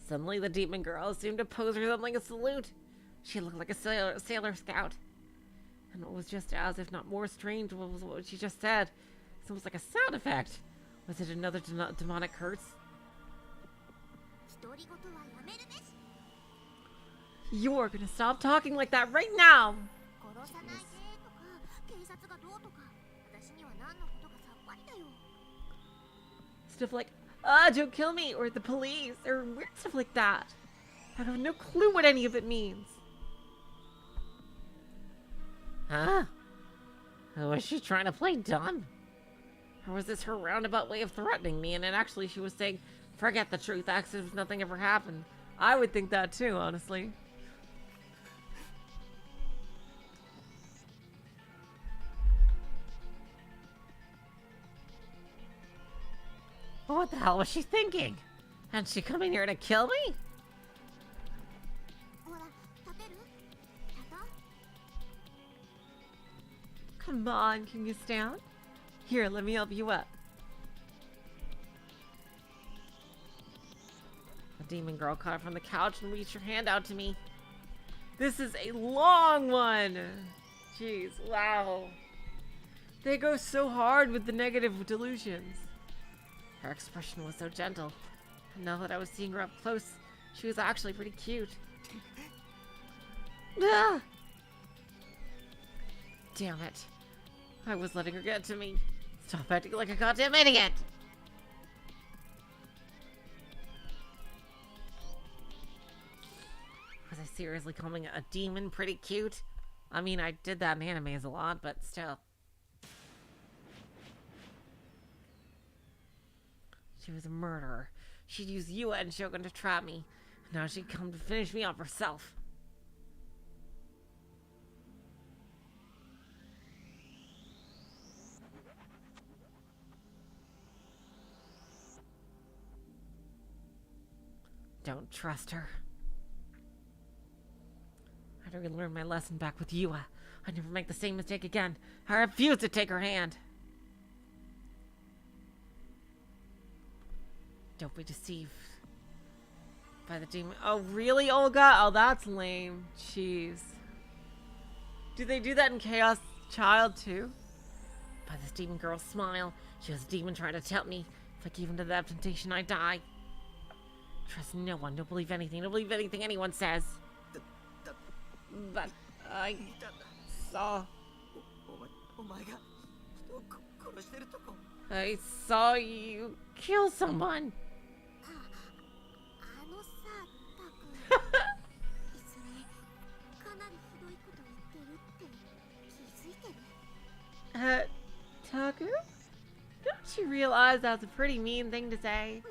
Suddenly, the demon girl assumed to pose for something a salute. She looked like a sailor scout. And it was just as, if not more strange, was what she just said. It's almost like a sound effect. Was it another demonic curse? You're gonna stop talking like that right now! Stuff like, don't kill me, or the police, or weird stuff like that. I have no clue what any of it means. Huh? Was she trying to play dumb? Or was this her roundabout way of threatening me, and then actually she was saying, forget the truth, act as if nothing ever happened? I would think that too, honestly. What the hell was she thinking? And she coming here to kill me? Come on, can you stand? Here, let me help you up. The demon girl caught her from the couch and reached her hand out to me. This is a long one! Jeez, wow. They go so hard with the negative delusions. Her expression was so gentle, and now that I was seeing her up close, she was actually pretty cute. Ah! Damn it. I was letting her get to me. Stop acting like a goddamn idiot! Was I seriously calling a demon pretty cute? I mean, I did that in animes a lot, but still. She was a murderer. She'd use Yua and Shogun to trap me. Now she'd come to finish me off herself. Don't trust her. I'd already learned my lesson back with Yua. I'd never make the same mistake again. I refuse to take her hand. Don't be deceived by the demon. Oh, really, Olga? Oh, that's lame. Jeez. Do they do that in Chaos Child, too? By this demon girl's smile. She was a demon trying to tempt me. If I gave in to that temptation, I'd die. Trust no one. Don't believe anything. Don't believe anything anyone says. But I saw... I saw you kill someone. Taku? Don't you realize that's a pretty mean thing to say?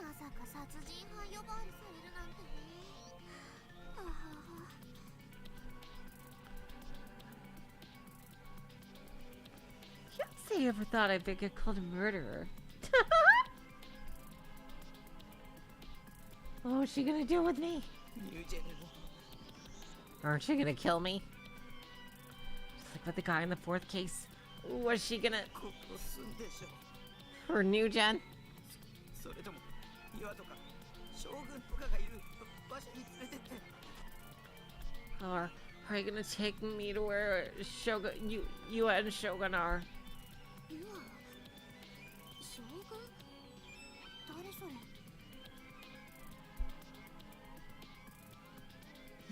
Can't say I ever thought I'd get called a murderer. Oh, what's she gonna do with me? Aren't she gonna kill me? Just like with the guy in the fourth case. Was she gonna... Her new gen? Or are you gonna take me to where Shogun, Yua and Shogun are?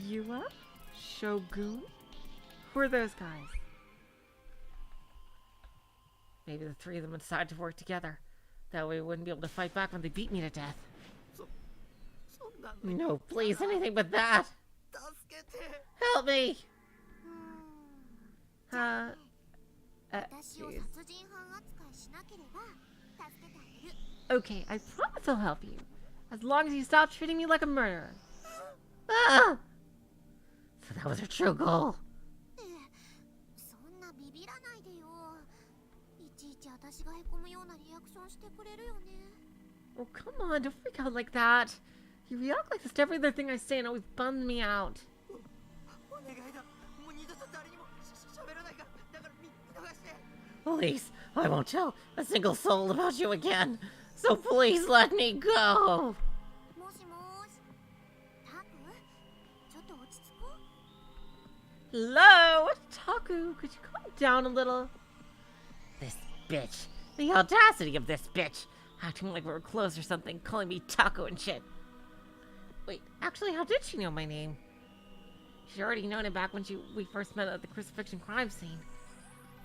Yua? Shogun? Who are those guys? Maybe the three of them would decide to work together. That way we wouldn't be able to fight back when they beat me to death. そんなの No, please, anything but that. 助けて Help me. じゃあね Jeez. 私を殺人犯扱いしなければ助けてあげる Okay, I promise I'll help you. As long as you stop treating me like a murderer. Ah! So that was her true goal. そんなビビらないでよいちいち私がへこむようなリアクションしてくれるよね Oh, come on, don't freak out like that. You react like this to every other thing I say and always bums me out. お願いだもう二度と誰にも喋らないからだから見逃して Please, I won't tell a single soul about you again. So please let me go. もしもーしタクちょっと落ち着こう Hello, Taku, could you calm down a little? This bitch. The audacity of this bitch. Acting like we were close or something, calling me Taco and shit. Wait, actually, how did she know my name? She'd already known it back when we first met at the crucifixion crime scene.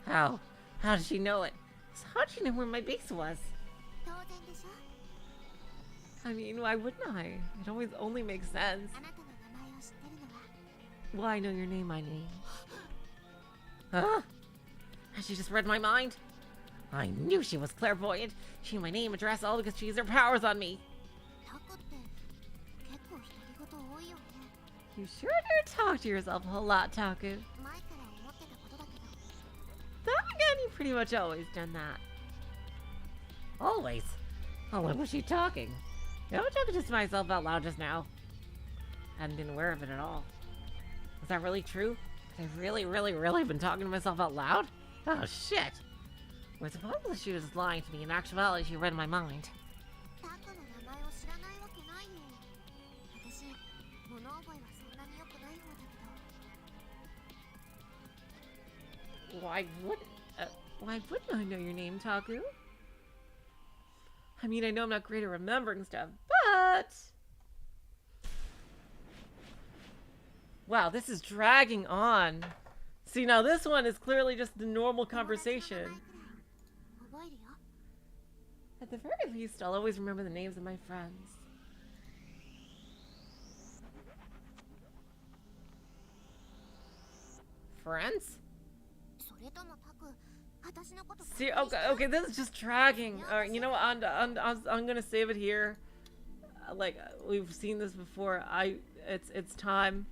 How? How did she know it? So how did she know where my base was? 当然でしょ I mean, why wouldn't I? It always only makes sense. あなたの名前を知ってるのは Well, I know your name, my name. Huh? Has she just read my mind? I knew she was clairvoyant. She knew my name, address, all because she used her powers on me. タクって結構独り言多いよね You sure do talk to yourself a whole lot, Taku. 前から思ってたことだけど Then again, you've pretty much always done that. Always? Oh, when was she talking? I was talking to myself out loud just now. Hadn't been aware of it at all. Was that really true? Had I really been talking to myself out loud? Oh, shit. Or is it possible she was lying to me? In actuality, she read my mind. タクの名前を知らないわけないよ私物覚えはそんなに良くない方だけど Why wouldn't I know your name, Taku? I mean, I know I'm not great at remembering stuff, but... Wow, this is dragging on. See, now this one is clearly just the normal conversation. 覚えるよ At the very least, I'll always remember the names of my friends. Friends? それともタク私のこと See, okay, this is just dragging. All right, you know what? I'm gonna save it here. Like we've seen this before. It's time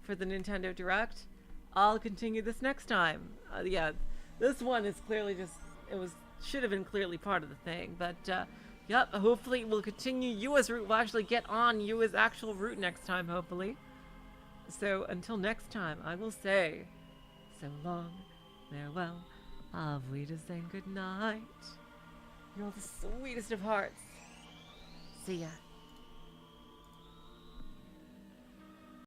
for the Nintendo Direct. I'll continue this next time. Yeah, this one is clearly just should have been clearly part of the thing, but yep. Hopefully, we'll continue Yua's route. We'll actually get on Yua's actual route next time. Hopefully. So until next time, I will say, so long, farewell. Auf Wiedersehen, good night. You're all the sweetest of hearts. See ya.